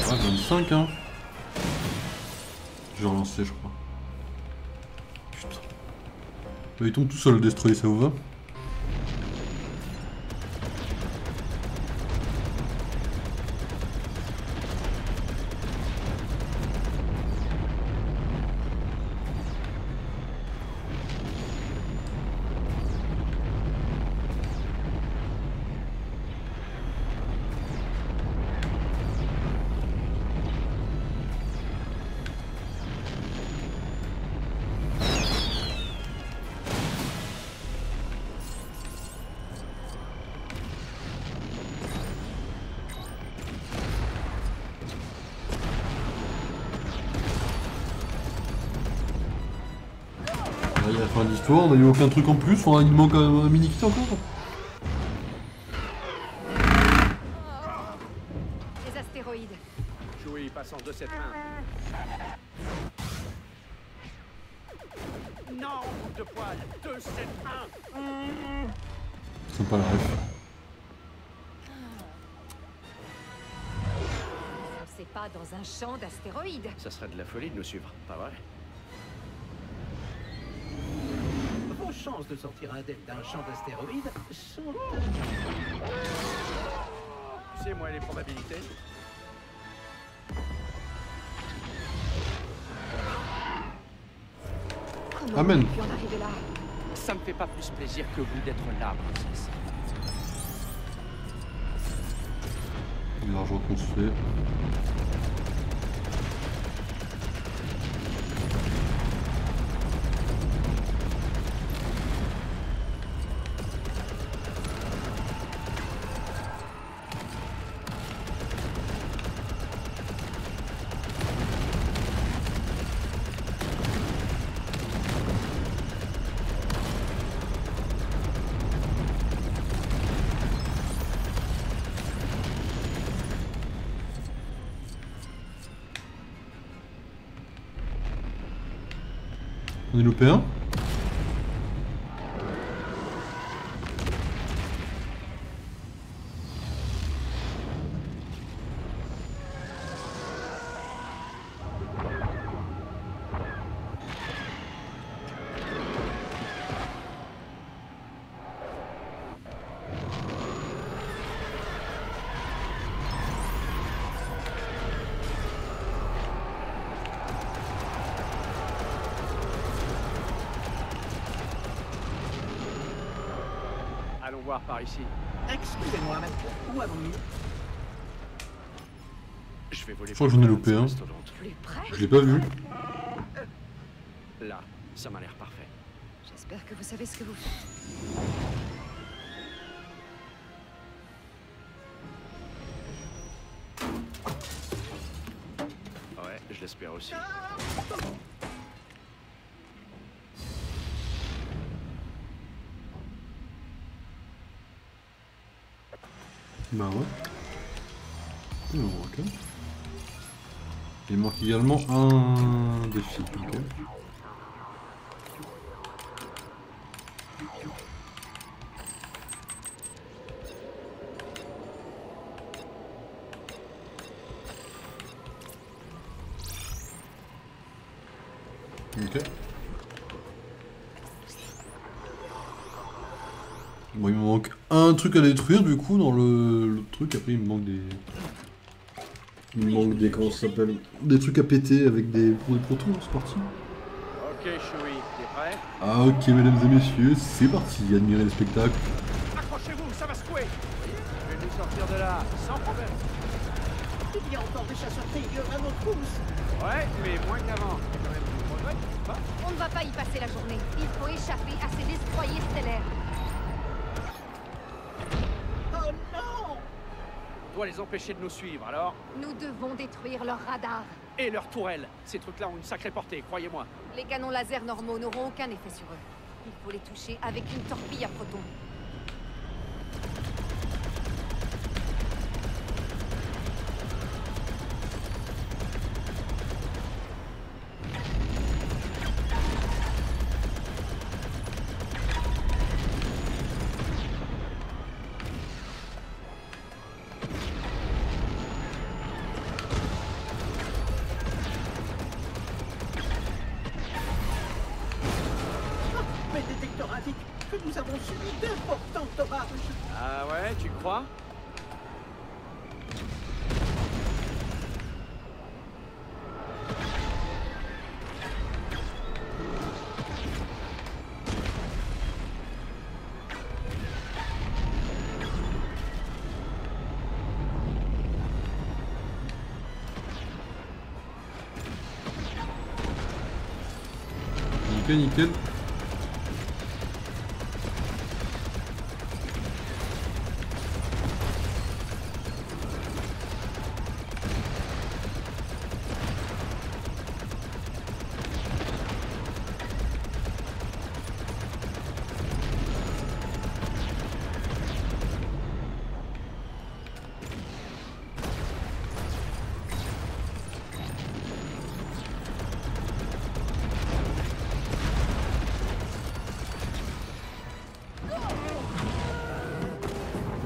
Ah, 25 hein. Je vais relancer je crois. Putain. Bah, il tombe tout seul le destroyer, ça vous va? Il y a la fin de l'histoire, on n'a eu aucun truc en plus, enfin, il manque un mini kit encore. Les astéroïdes. Chewie passant de cette main. Non, de poil, de cette main. C'est pas la ref. C'est pas dans un champ d'astéroïdes. Ça serait de la folie de nous suivre, pas vrai? Vos chances de sortir indemne d'un champ d'astéroïdes sont... Tu sais, moi, les probabilités. Comment Amen. on a pu en arriver là? Ça me fait pas plus plaisir que vous d'être là, princesse. L'argent qu'on se fait. On est loupé un. Allons voir par ici. Excusez-moi, mais où avons-nous? Je vais voler. Je crois que j'en ai loupé un. mastodonte. Plus près? Je l'ai pas vu. Là, ça m'a l'air parfait. J'espère que vous savez ce que vous faites. Ouais, je l'espère aussi. Bah ouais. Il en manque un. Il manque également un défi. Ok. Ok. Bon, il me manque un truc à détruire du coup dans le truc. Après, il me manque des. Il me manque des. Comment ça s'appelle? Des trucs à péter avec des. Pour des protons, c'est parti. Ok, Chewie, t'es prêt? Ah, ok, mesdames et messieurs, c'est parti. Admirez le spectacle. Accrochez-vous, ça va secouer. Je vais nous sortir de là, sans problème. Il y a encore des chasseurs Tiger à notre course. Ouais, mais moins qu'avant. Il y a quand même du progrès, pas? On ne va pas y passer la journée. Il faut échapper à ces destroyers stellaires. Oh non! On doit les empêcher de nous suivre, alors? Nous devons détruire leur radar. Et leurs tourelles. Ces trucs-là ont une sacrée portée, croyez-moi. Les canons laser normaux n'auront aucun effet sur eux. Il faut les toucher avec une torpille à protons. Mes détecteurs indiquent que nous avons subi d'importants dommages. Ah ouais, tu crois? Nickel, nickel.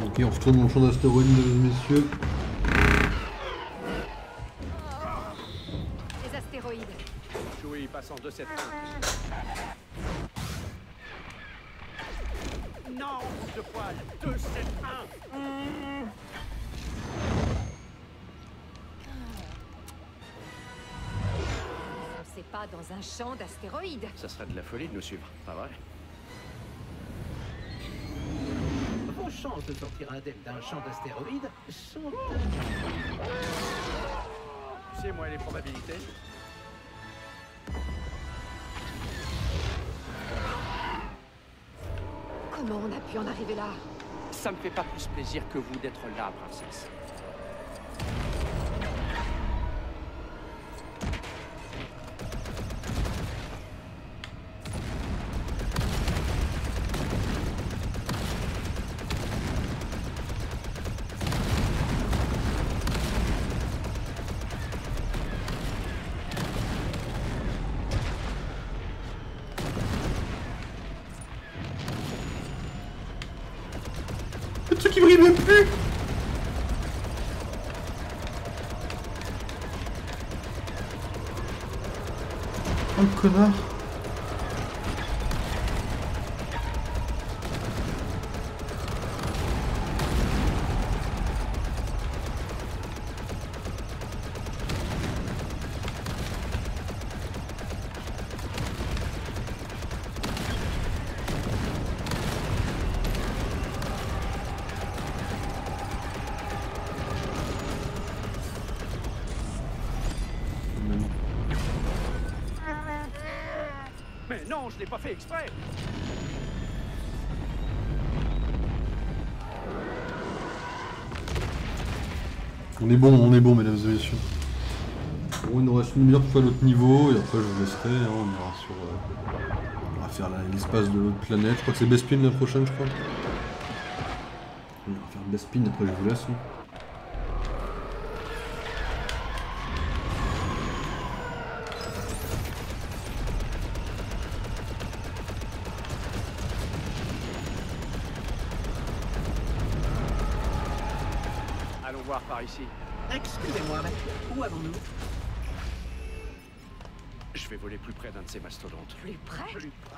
Ok, on retourne dans le champ d'astéroïdes, mesdames et messieurs. Les astéroïdes. Chewie, passant 271. Non, bouffe de poil. 271. C'est pas dans un champ d'astéroïdes. Ça serait de la folie de nous suivre, pas vrai? Vos chances de sortir indemne d'un champ d'astéroïdes sont... C'est moi les probabilités. Comment on a pu en arriver là? Ça me fait pas plus plaisir que vous d'être là, princesse. Le truc qui brille même plus. Oh le connard. Mais non, je l'ai pas fait exprès. On est bon, mesdames et messieurs. Bon, il nous reste une demi-heure pour faire l'autre niveau, et après je vous laisserai, hein, on ira sur... on va faire l'espace de l'autre planète, je crois que c'est Bespin la prochaine, je crois. On va faire Bespin, après je vous laisse. Hein. Allons voir par ici. Excusez-moi, mais où allons-nous? Je vais voler plus près d'un de ces mastodontes. Plus près? Plus près.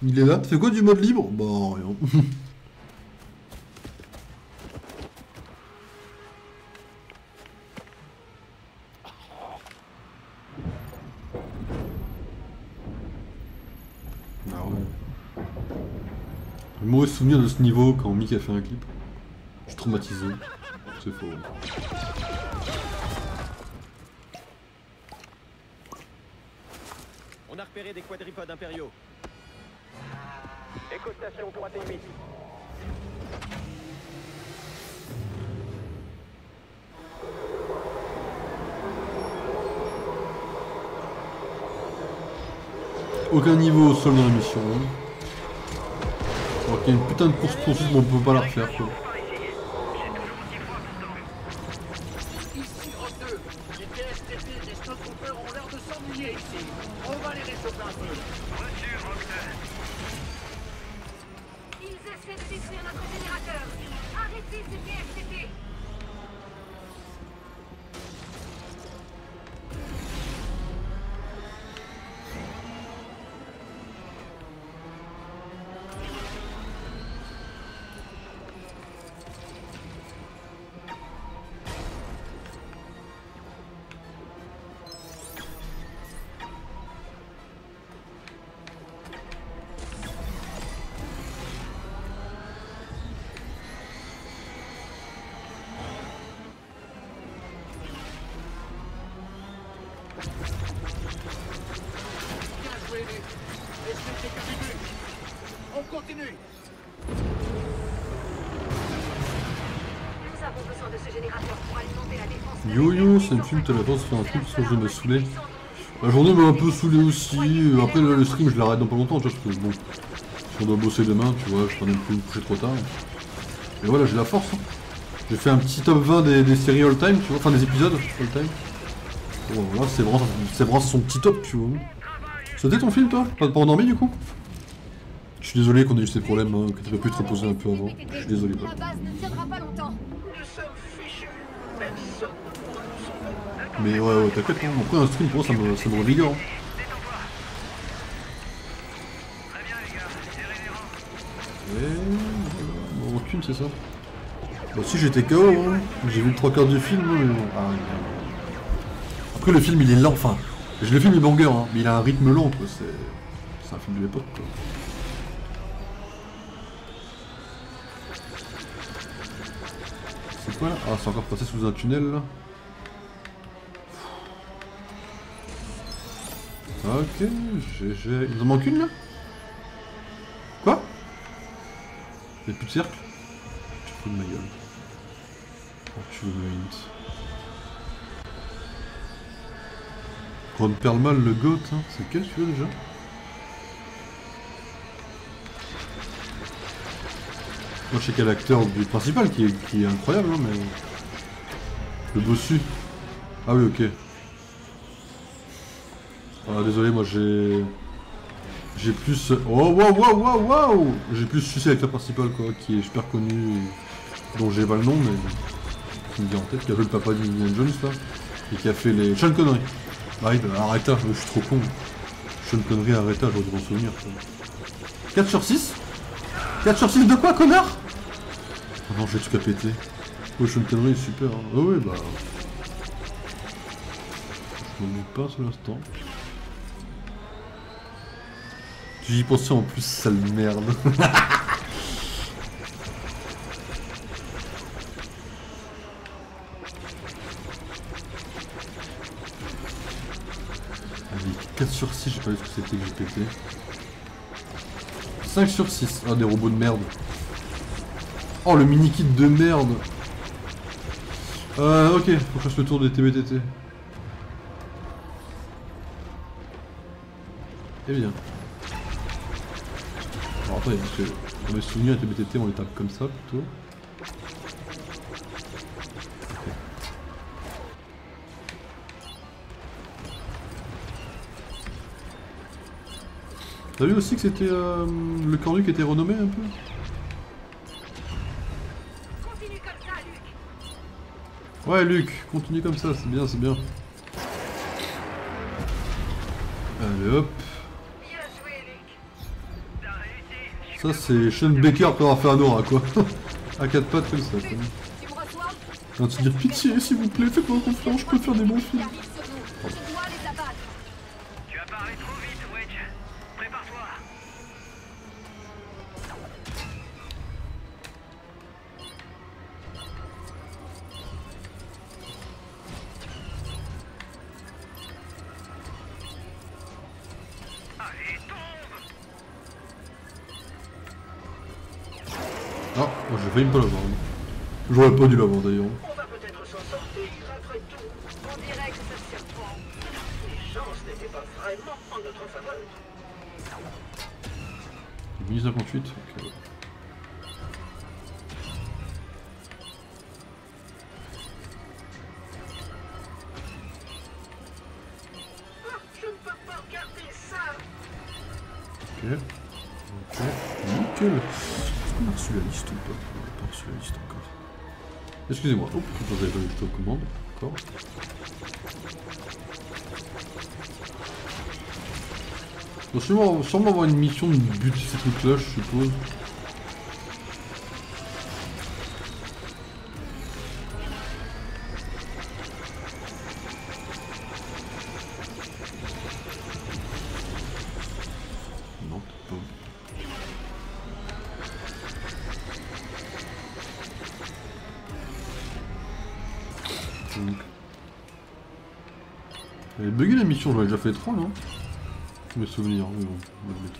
Il est là, tu fais quoi du mode libre? Bah rien. Ah ouais. Le mauvais souvenir de ce niveau quand Mick a fait un clip. Je suis traumatisé. C'est faux. On a repéré des quadripodes impériaux. Éco-station 3T8. Aucun niveau au sol dans la mission. Alors qu'il y a une putain de course poursuite, mais on peut pas la refaire quoi. Ici Rock 2, les TSTT des Snowtroopers ont l'air de s'ennuyer ici. On va les réchauffer un peu. Reçu, Rock 2. Ils essaient de détruire notre générateur. Arrêtez ces PSTT. Bien joué, Luke. Et c'était que le début. On continue. Nous avons besoin de ce générateur pour alimenter la défense. Yo-yo, ça me fume, t'as la force de faire un truc sans que je me saouler. La journée m'a un peu saoulé aussi. Après le stream, je l'arrête dans pas longtemps, tu vois, parce que bon, si on doit bosser demain, tu vois, je peux même plus me coucher trop tard. Et voilà, j'ai la force. Hein. J'ai fait un petit top 20 des séries all time, tu vois, enfin des épisodes all time. Bon, voilà, c'est vraiment son petit top, tu vois. C'était ton film, toi? Pas endormi, du coup? Je suis désolé qu'on ait eu ces problèmes, hein, que t'avais pu te reposer un peu avant. Je suis désolé. La base ne tiendra pas longtemps. Nous sommes fichus. Personne ne pourra nous sauver. Mais ouais, t'inquiète, hein. Après, un stream, pour moi, ça me revigore. Et... mon thune, c'est ça. Bah si, j'étais KO, hein. J'ai vu le 3/4 du film, mais bon. Ah, après, le film, il est lent, enfin... Le film est banger, hein, mais il a un rythme lent, quoi. C'est un film de l'époque, quoi. C'est quoi, là? Ah, c'est encore passé sous un tunnel, là. Ok, GG. Il en manque une, là? Quoi? Il n'y a plus de cercle? Tu te fous de ma gueule. Oh, tu veux me hint. Ron Perlman, le GOAT, hein. C'est quel celui-là déjà? Moi je sais quel acteur du principal qui est incroyable, hein, mais... Le bossu. Ah oui, ok. Ah désolé, moi j'ai plus... Oh waouh. J'ai plus sucé l'acteur principal, quoi, qui est super connu, et... dont j'ai pas le nom, mais... qui me vient en tête, qui a joué le papa d'Indiana Jones, là. Et qui a fait les... Sean Connery. Arrête, arrête, je suis trop con. Sean Connery, arrête, j'aurais dû m'en souvenir. 4 sur 6 4 sur 6 de quoi, connard? Oh non, j'ai tout qu'à péter. Ouais, Sean Connery est super, hein. Oh oui, bah... Je m'en doute pas, sur l'instant. J'y pensais en plus, sale merde. Allez, 4 sur 6, j'ai pas vu ce que c'était que j'ai pété. 5 sur 6. Ah, des robots de merde. Oh, le mini-kit de merde. Ok, faut que je fasse le tour des TBTT. Eh bien. Alors attendez, parce que dans mes souvenirs, les TBTT, on les tape comme ça, plutôt. Okay. T'as vu aussi que c'était le cornu qui était renommé un peu? Continue comme ça, Luc. Ouais, Luc, continue comme ça, c'est bien, c'est bien. Allez hop. Bien joué, Luc. Ça c'est Sean Baker pour avoir fait un aura, quoi. À 4 pattes comme ça, quoi. Tu me reçois? Quand tu dis pitié, s'il vous plaît, faites-moi confiance, je peux faire des bons films. Arrive sur nous. Tu dois les abattre. Tu as parlé trop vite, Wedge. Prépare-toi. Allez, tombe. Ah, moi j'ai failli pas l'avoir. J'aurais pas dû l'avoir d'ailleurs. On va peut-être s'en sortir après tout. On dirait que ça se surprend. Les chances n'étaient pas vraiment en notre faveur. Mini 58, ok. Je ne peux pas regarder ça. Ok. Ok. Nickel. Est-ce qu'on a reçu la liste ou pas? On n'a pas reçu la liste encore. Excusez-moi. Oh, j'avais pas eu de commande. D'accord. Il doit sûrement avoir une mission de buter ces trucs-là, je suppose. Non, peut-être pas. Donc. Elle est buggée la mission, j'en ai déjà fait 3, non? Mes souvenirs, mais bon, on va le mettre.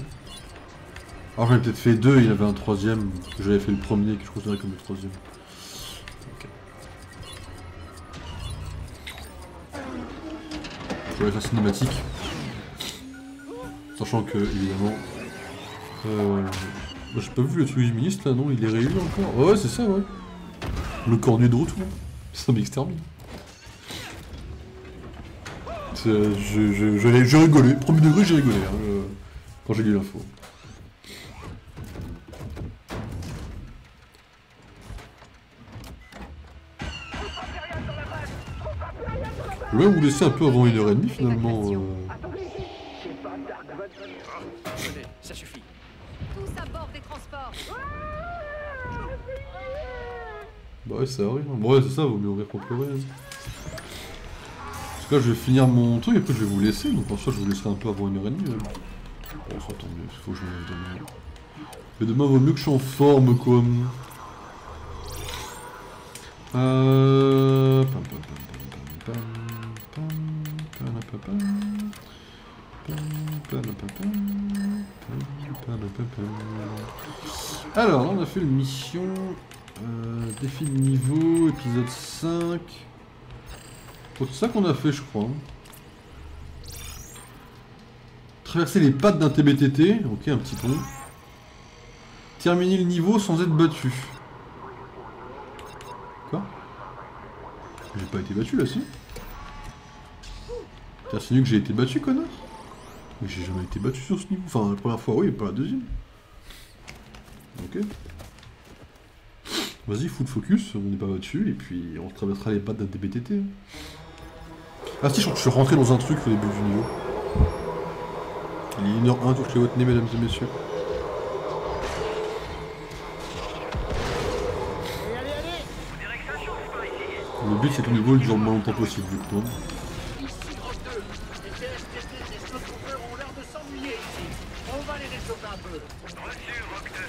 Alors j'en ai peut-être fait 2, il y avait un troisième, que j'avais fait le premier, que je considérais comme le troisième. Ok. Je vais faire la cinématique. Sachant que, évidemment... j'ai pas vu le truc du ministre là, non? Il est réélu encore? Ouais, c'est ça, ouais. Le cornu de retour. Ça m'extermine. J'ai rigolé, premier degré j'ai rigolé hein, quand j'ai lu l'info. Je vais vous laisser un peu avant 1h30 finalement. Venez, ça suffit. Tous à bord des transports. Bah ouais, ça arrive. Bon, ouais, c'est ça, vaut mieux ouvrir pour pleurer. Hein. Parce que là, je vais finir mon truc et après je vais vous laisser. Donc en soi, je vous laisserai un peu avant 1h30. Bon, ça tant mieux, il faut que je me lève demain. Mais demain, vaut mieux que je sois en forme, quoi. Alors, là, on a fait une mission. Défi de niveau, épisode 5. C'est ça qu'on a fait, je crois. Traverser les pattes d'un TBTT. Ok, un petit pont. Terminer le niveau sans être battu. Quoi? J'ai pas été battu là, si? T'as insinué que j'ai été battu, connard? Mais j'ai jamais été battu sur ce niveau. Enfin, la première fois, oui, mais pas la deuxième. Ok. Vas-y, full focus, on n'est pas battu, et puis on traversera les pattes d'un TBTT. Ah si, je suis rentré dans un truc au début du niveau. Il est 1h01, touche les hautes nez, mesdames et messieurs. Le but c'est que le niveau dure le moins longtemps possible, vu que non. Ici Rock 2, les TSTT et Snowtroopers ont l'air de s'ennuyer ici. On va les réchauffer un peu. Reçu, Rock 2.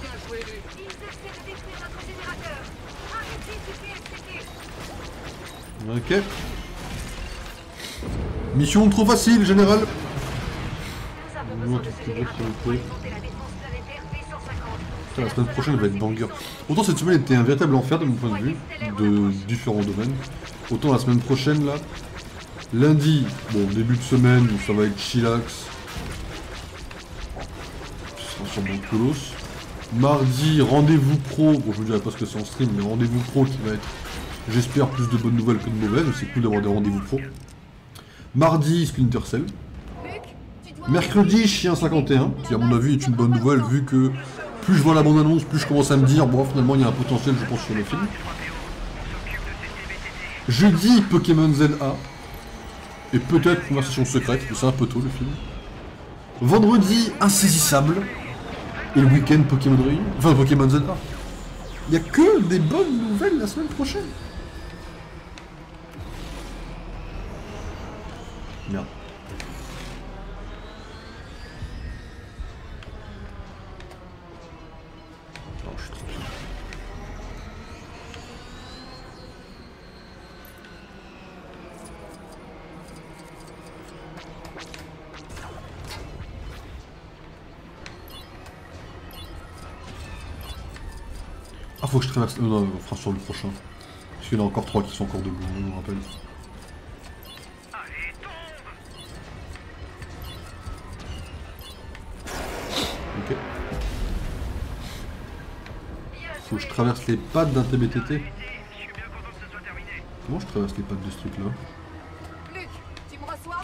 Bien joué, Luke. Ils essaient de détruire notre générateur. Arrêtez ces TSTT. Ok. Mission trop facile, général. Nous avons besoin de ce générateur pour alimenter la défense planétaire B150. Putain, la semaine prochaine va être banger. Autant cette semaine était un véritable enfer de mon point de vue, de différents domaines. Autant la semaine prochaine là, lundi, bon début de semaine, ça va être chillax. Ce sera sûrement coolos. Mardi, rendez-vous pro, bon je vous dirai pas ce que c'est en stream, mais rendez-vous pro qui va être, j'espère, plus de bonnes nouvelles que de mauvaises, c'est cool d'avoir des rendez-vous pro. Mardi, Splinter Cell. Mercredi, Chien 51, qui à mon avis est une bonne nouvelle vu que plus je vois la bande-annonce, plus je commence à me dire, bon finalement il y a un potentiel je pense sur le film. Jeudi, Pokémon ZA. Et peut-être Conversation secrète, mais c'est un peu tôt le film. Vendredi, Insaisissable. Et le week-end, Pokémon Réunion. Enfin, Pokémon ZA. Il n'y a que des bonnes nouvelles la semaine prochaine. Merde. Alors, je suis tranquille. Ah, faut que je traverse. Non, on fera sur le prochain. Parce qu'il y en a encore 3 qui sont encore debout, je me rappelle. Ok. Faut que je traverse les pattes d'un TBTT. Comment je traverse les pattes de ce truc là? Luc, tu me reçois?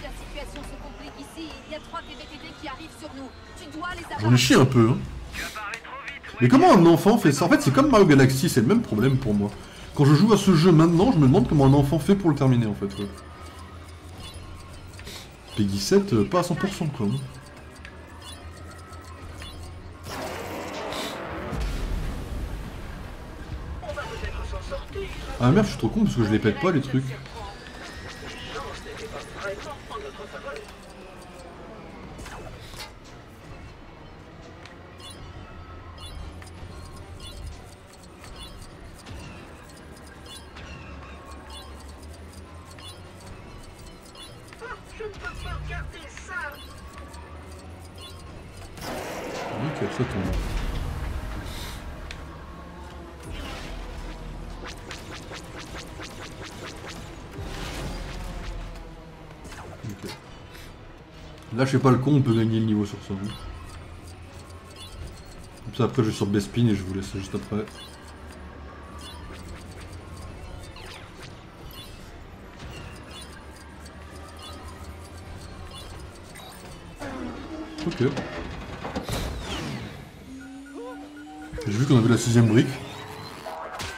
La situation se complique ici. Il y a 3 TBTT qui arrivent sur nous. Tu dois les avoir. J'en ai chié un peu, hein. Mais comment un enfant fait ça? En fait, c'est comme Mario Galaxy, c'est le même problème pour moi. Quand je joue à ce jeu maintenant, je me demande comment un enfant fait pour le terminer, en fait. Ouais. Peggy 7, pas à 100% quoi. Ah merde, je suis trop con parce que je les pète pas les trucs. Je ne peux pas regarder ça. Ok, ça tombe. Ok. Lâchez pas le con, on peut gagner le niveau sur ça. Hein. Comme ça après je vais sur Bespin et je vous laisse juste après. Ok. J'ai vu qu'on avait la 6ème brique.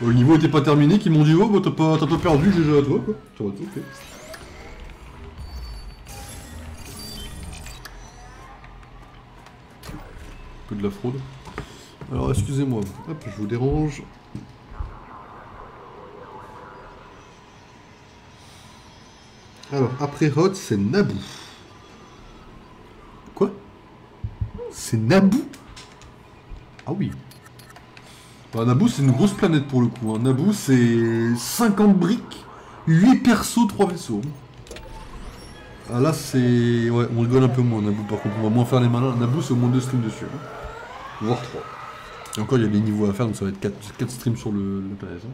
Le niveau était pas terminé, qu'ils m'ont dit oh bah t'as pas perdu, GG à toi quoi. Ça va, ok. Que de la fraude. Alors excusez-moi, hop, je vous dérange. Alors après Hot, c'est Naboo. Quoi? C'est Naboo? Ah oui. Bah, Naboo c'est une grosse planète pour le coup. Hein. Naboo c'est 50 briques, 8 persos, 3 vaisseaux. Ah là c'est... Ouais, on rigole un peu moins Naboo par contre, on va moins faire les malins. Naboo c'est au moins 2 streams dessus. Hein. Voire 3. Et encore il y a des niveaux à faire donc ça va être 4 streams sur la planète. Hein.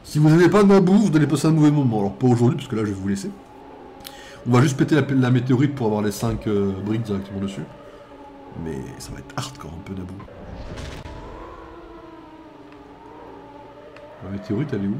Si vous n'avez pas Naboo, vous allez passer un mauvais moment. Alors pas aujourd'hui parce que là je vais vous laisser. On va juste péter la météorite pour avoir les 5 briques directement dessus. Mais ça va être hardcore un peu Naboo. La météorite, elle est où?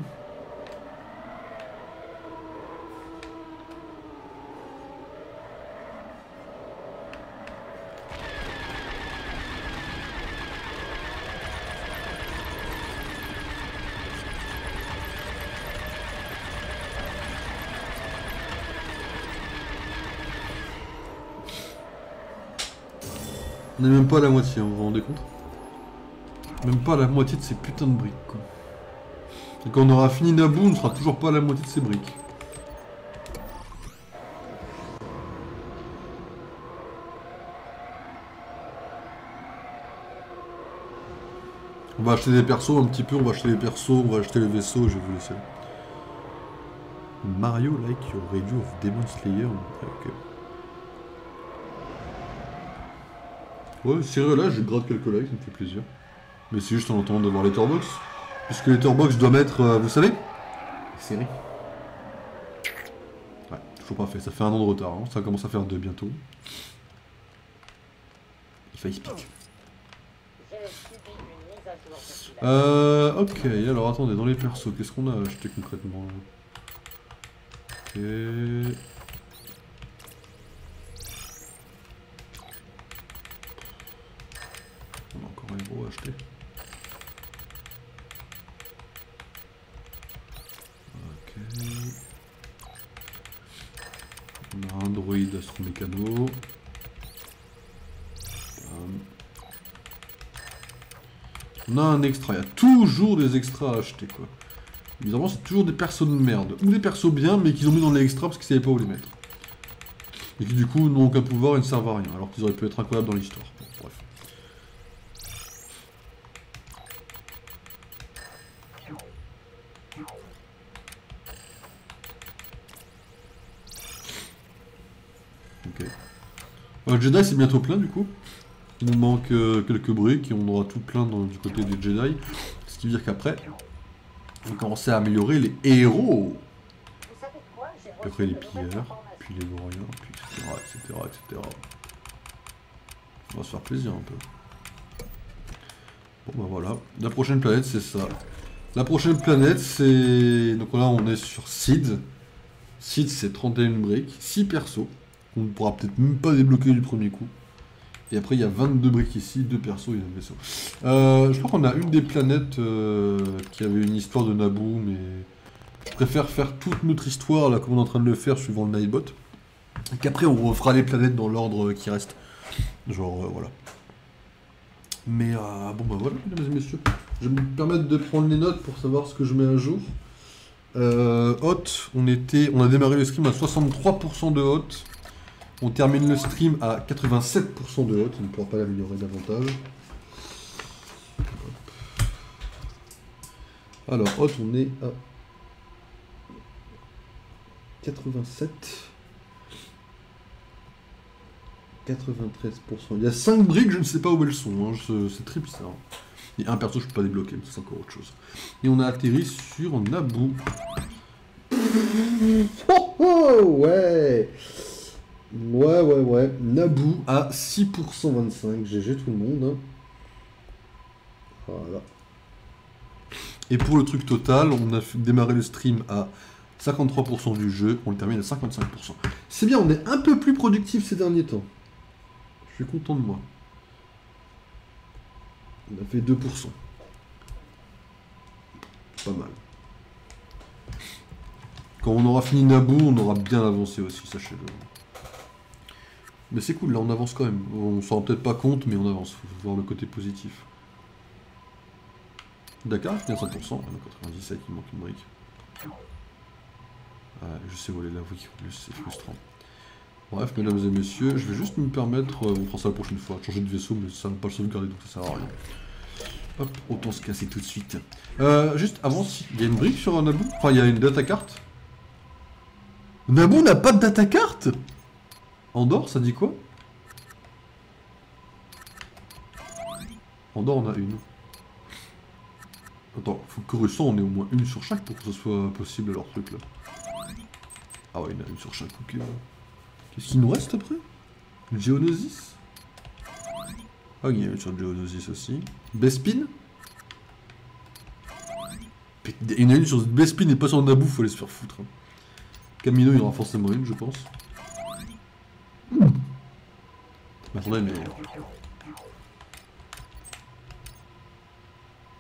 On n'est même pas à la moitié, hein, vous vous rendez compte? Même pas à la moitié de ces putains de briques, quoi. Et quand on aura fini Naboo, on ne sera toujours pas à la moitié de ces briques. On va acheter des persos un petit peu, on va acheter les persos, on va acheter les vaisseaux, je vais vous laisser. Mario like your review of Demon Slayer. Ok. Ouais, sérieux là, je gratte quelques likes, ça me fait plaisir. Mais c'est juste en attendant d'avoir Letterboxd. Puisque Letterboxd doit mettre, vous savez, série. Ouais, toujours pas fait, ça fait 1 an de retard, hein. Ça commence à faire 2 bientôt. Il faille speak. Ok, alors attendez, dans les persos, qu'est-ce qu'on a acheté concrètement? Ok... On a encore un héros à acheter. Ok. On a un droïde astromécano. On a un extra, il y a toujours des extras à acheter quoi. Évidemment c'est toujours des persos de merde. Ou des persos bien mais qu'ils ont mis dans les extras parce qu'ils savaient pas où les mettre. Et qui du coup n'ont aucun pouvoir et ne servent à rien. Alors qu'ils auraient pu être incroyables dans l'histoire. Bon, bref. Ok. Jedi c'est bientôt plein du coup. Il nous manque quelques briques et on aura tout plein du côté des Jedi. Ce qui veut dire qu'après, on va commencer à améliorer les héros. Puis après les pilleurs, puis les warriors, puis etc. On va se faire plaisir un peu. Bon bah voilà, la prochaine planète c'est ça. La prochaine planète c'est... Donc là on est sur Seed. Seed c'est 31 briques, 6 persos. On ne pourra peut-être même pas débloquer du premier coup. Et après il y a 22 briques ici, 2 persos et un vaisseau. Je crois qu'on a une des planètes qui avait une histoire de Naboo, mais je préfère faire toute notre histoire là comme on est en train de le faire suivant le Nightbot. Et qu'après on refera les planètes dans l'ordre qui reste. Genre voilà. Mais bon bah voilà mesdames et messieurs. Je vais me permettre de prendre les notes pour savoir ce que je mets à jour. Hot, on a démarré le stream à 63% de Hot. On termine le stream à 87% de Hot, on ne pourra pas l'améliorer davantage. Alors, Hot, on est à 87. 93%. Il y a 5 briques, je ne sais pas où elles sont, hein. C'est très bizarre. Et un perso, je ne peux pas débloquer, mais c'est encore autre chose. Et on a atterri sur Naboo. Oh oh, ouais! Ouais. Naboo à 6%, 25. GG tout le monde. Hein. Voilà. Et pour le truc total, on a démarré le stream à 53% du jeu. On le termine à 55%. C'est bien, on est un peu plus productif ces derniers temps. suis content de moi. On a fait 2%. Pas mal. Quand on aura fini Naboo, on aura bien avancé aussi, sachez-le. Mais c'est cool, là on avance quand même. On s'en rend peut-être pas compte, mais on avance. Faut voir le côté positif. Dakar, il y a 100%. Ah, 97, il manque une brique. Ah, je sais où aller la brique, c'est frustrant. Bref, mesdames et messieurs, je vais juste me permettre, on fera ça la prochaine fois, de changer de vaisseau, mais ça ne va pas le sauvegarder, donc ça sert à rien. Hop, autant se casser tout de suite. Juste avant, il y a une brique sur un Naboo. Enfin, il y a une data carte. Naboo n'a pas de data carte. Andorre, ça dit quoi? Andorre, on a une. Attends, faut que Coruscant, on ait au moins une sur chaque pour que ce soit possible leur truc là. Ah ouais, il y en a une sur chaque, ok. Qu'est-ce qu'il nous reste après? Geonosis? Ah, il y a une sur Geonosis aussi. Bespin? Il y en a une sur Bespin et pas sur Naboo, faut aller se faire foutre. Hein. Camino, il y aura forcément une, je pense. Mais attendez, mais...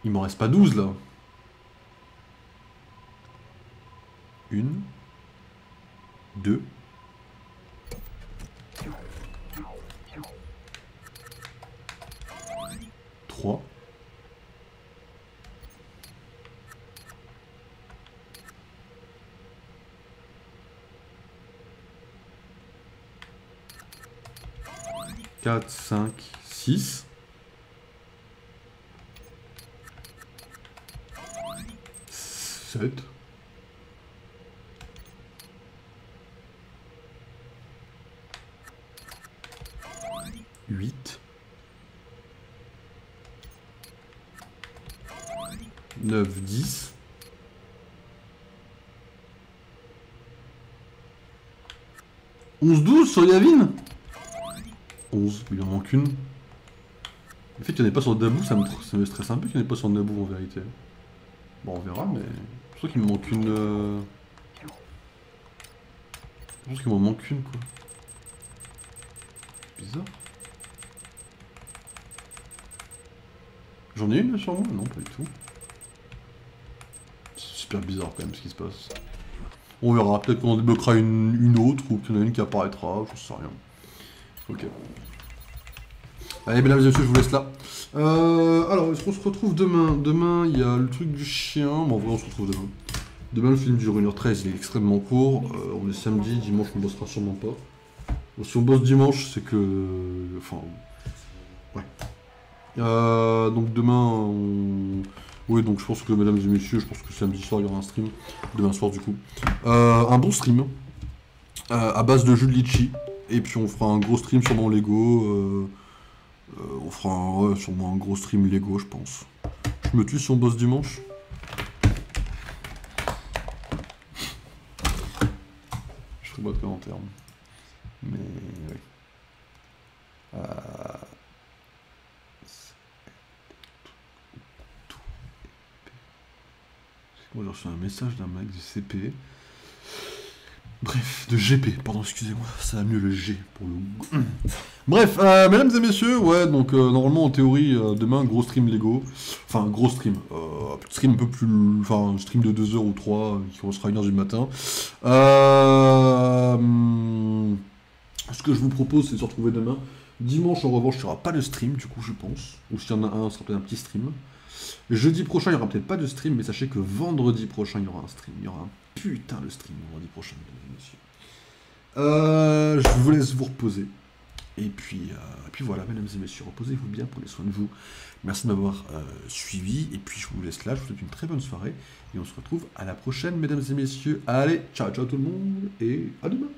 Il m'en reste pas 12, là. Une. Deux. Trois. 4, 5, 6. 7. 8. 9, 10. 11, 12 sur Yavin. 11, il en manque une. Le fait qu'il n'y en ait pas sur Naboo, ça me stresse un peu qu'il n'y en ait pas sur Naboo en vérité. Bon, on verra, mais... Je pense qu'il me manque une... Je pense qu'il m'en manque une, quoi. Bizarre. J'en ai une sur moi? Non, pas du tout. C'est super bizarre quand même ce qui se passe. On verra, peut-être qu'on débloquera une autre, ou qu'il y en a une qui apparaîtra, je sais rien. Ok. Allez, mesdames et messieurs, je vous laisse là. Alors, est-ce qu'on se retrouve demain? Demain, il y a le truc du chien. Bon, en vrai, on se retrouve demain. Demain, le film dure 1h13, il est extrêmement court. On est samedi, dimanche, on bossera sûrement pas. Bon, si on bosse dimanche, c'est que... Enfin... Ouais. Donc demain, on... Oui, donc je pense que, mesdames et messieurs, je pense que samedi soir, il y aura un stream. Demain soir, du coup. Un bon stream. À base de jus de litchi. Et puis on fera un gros stream sûrement Lego. On fera sûrement un gros stream Lego, je pense. Je me tue si on bosse dimanche. Je ferai pas de commentaires. Mais oui. Moi j'ai reçu un message d'un mec du CP. Bref, de GP, pardon, excusez-moi, ça va mieux le G pour le... Bref, mesdames et messieurs, ouais, donc normalement en théorie, demain, gros stream Lego. Enfin, gros stream. Stream un peu plus... Enfin, stream de 2 heures ou 3, qui commencera à 1h du matin. Ce que je vous propose, c'est de se retrouver demain. Dimanche, en revanche, il n'y aura pas de stream, du coup, je pense. Ou s'il y en a un, ce sera peut-être un petit stream. Jeudi prochain, il n'y aura peut-être pas de stream, mais sachez que vendredi prochain, il y aura un stream. Il y aura un putain de stream vendredi prochain, mesdames et messieurs. Je vous laisse vous reposer. Et puis voilà, mesdames et messieurs, reposez-vous bien, prenez soin de vous. Merci de m'avoir suivi. Et puis je vous laisse là, je vous souhaite une très bonne soirée. Et on se retrouve à la prochaine, mesdames et messieurs. Allez, ciao, ciao tout le monde, et à demain.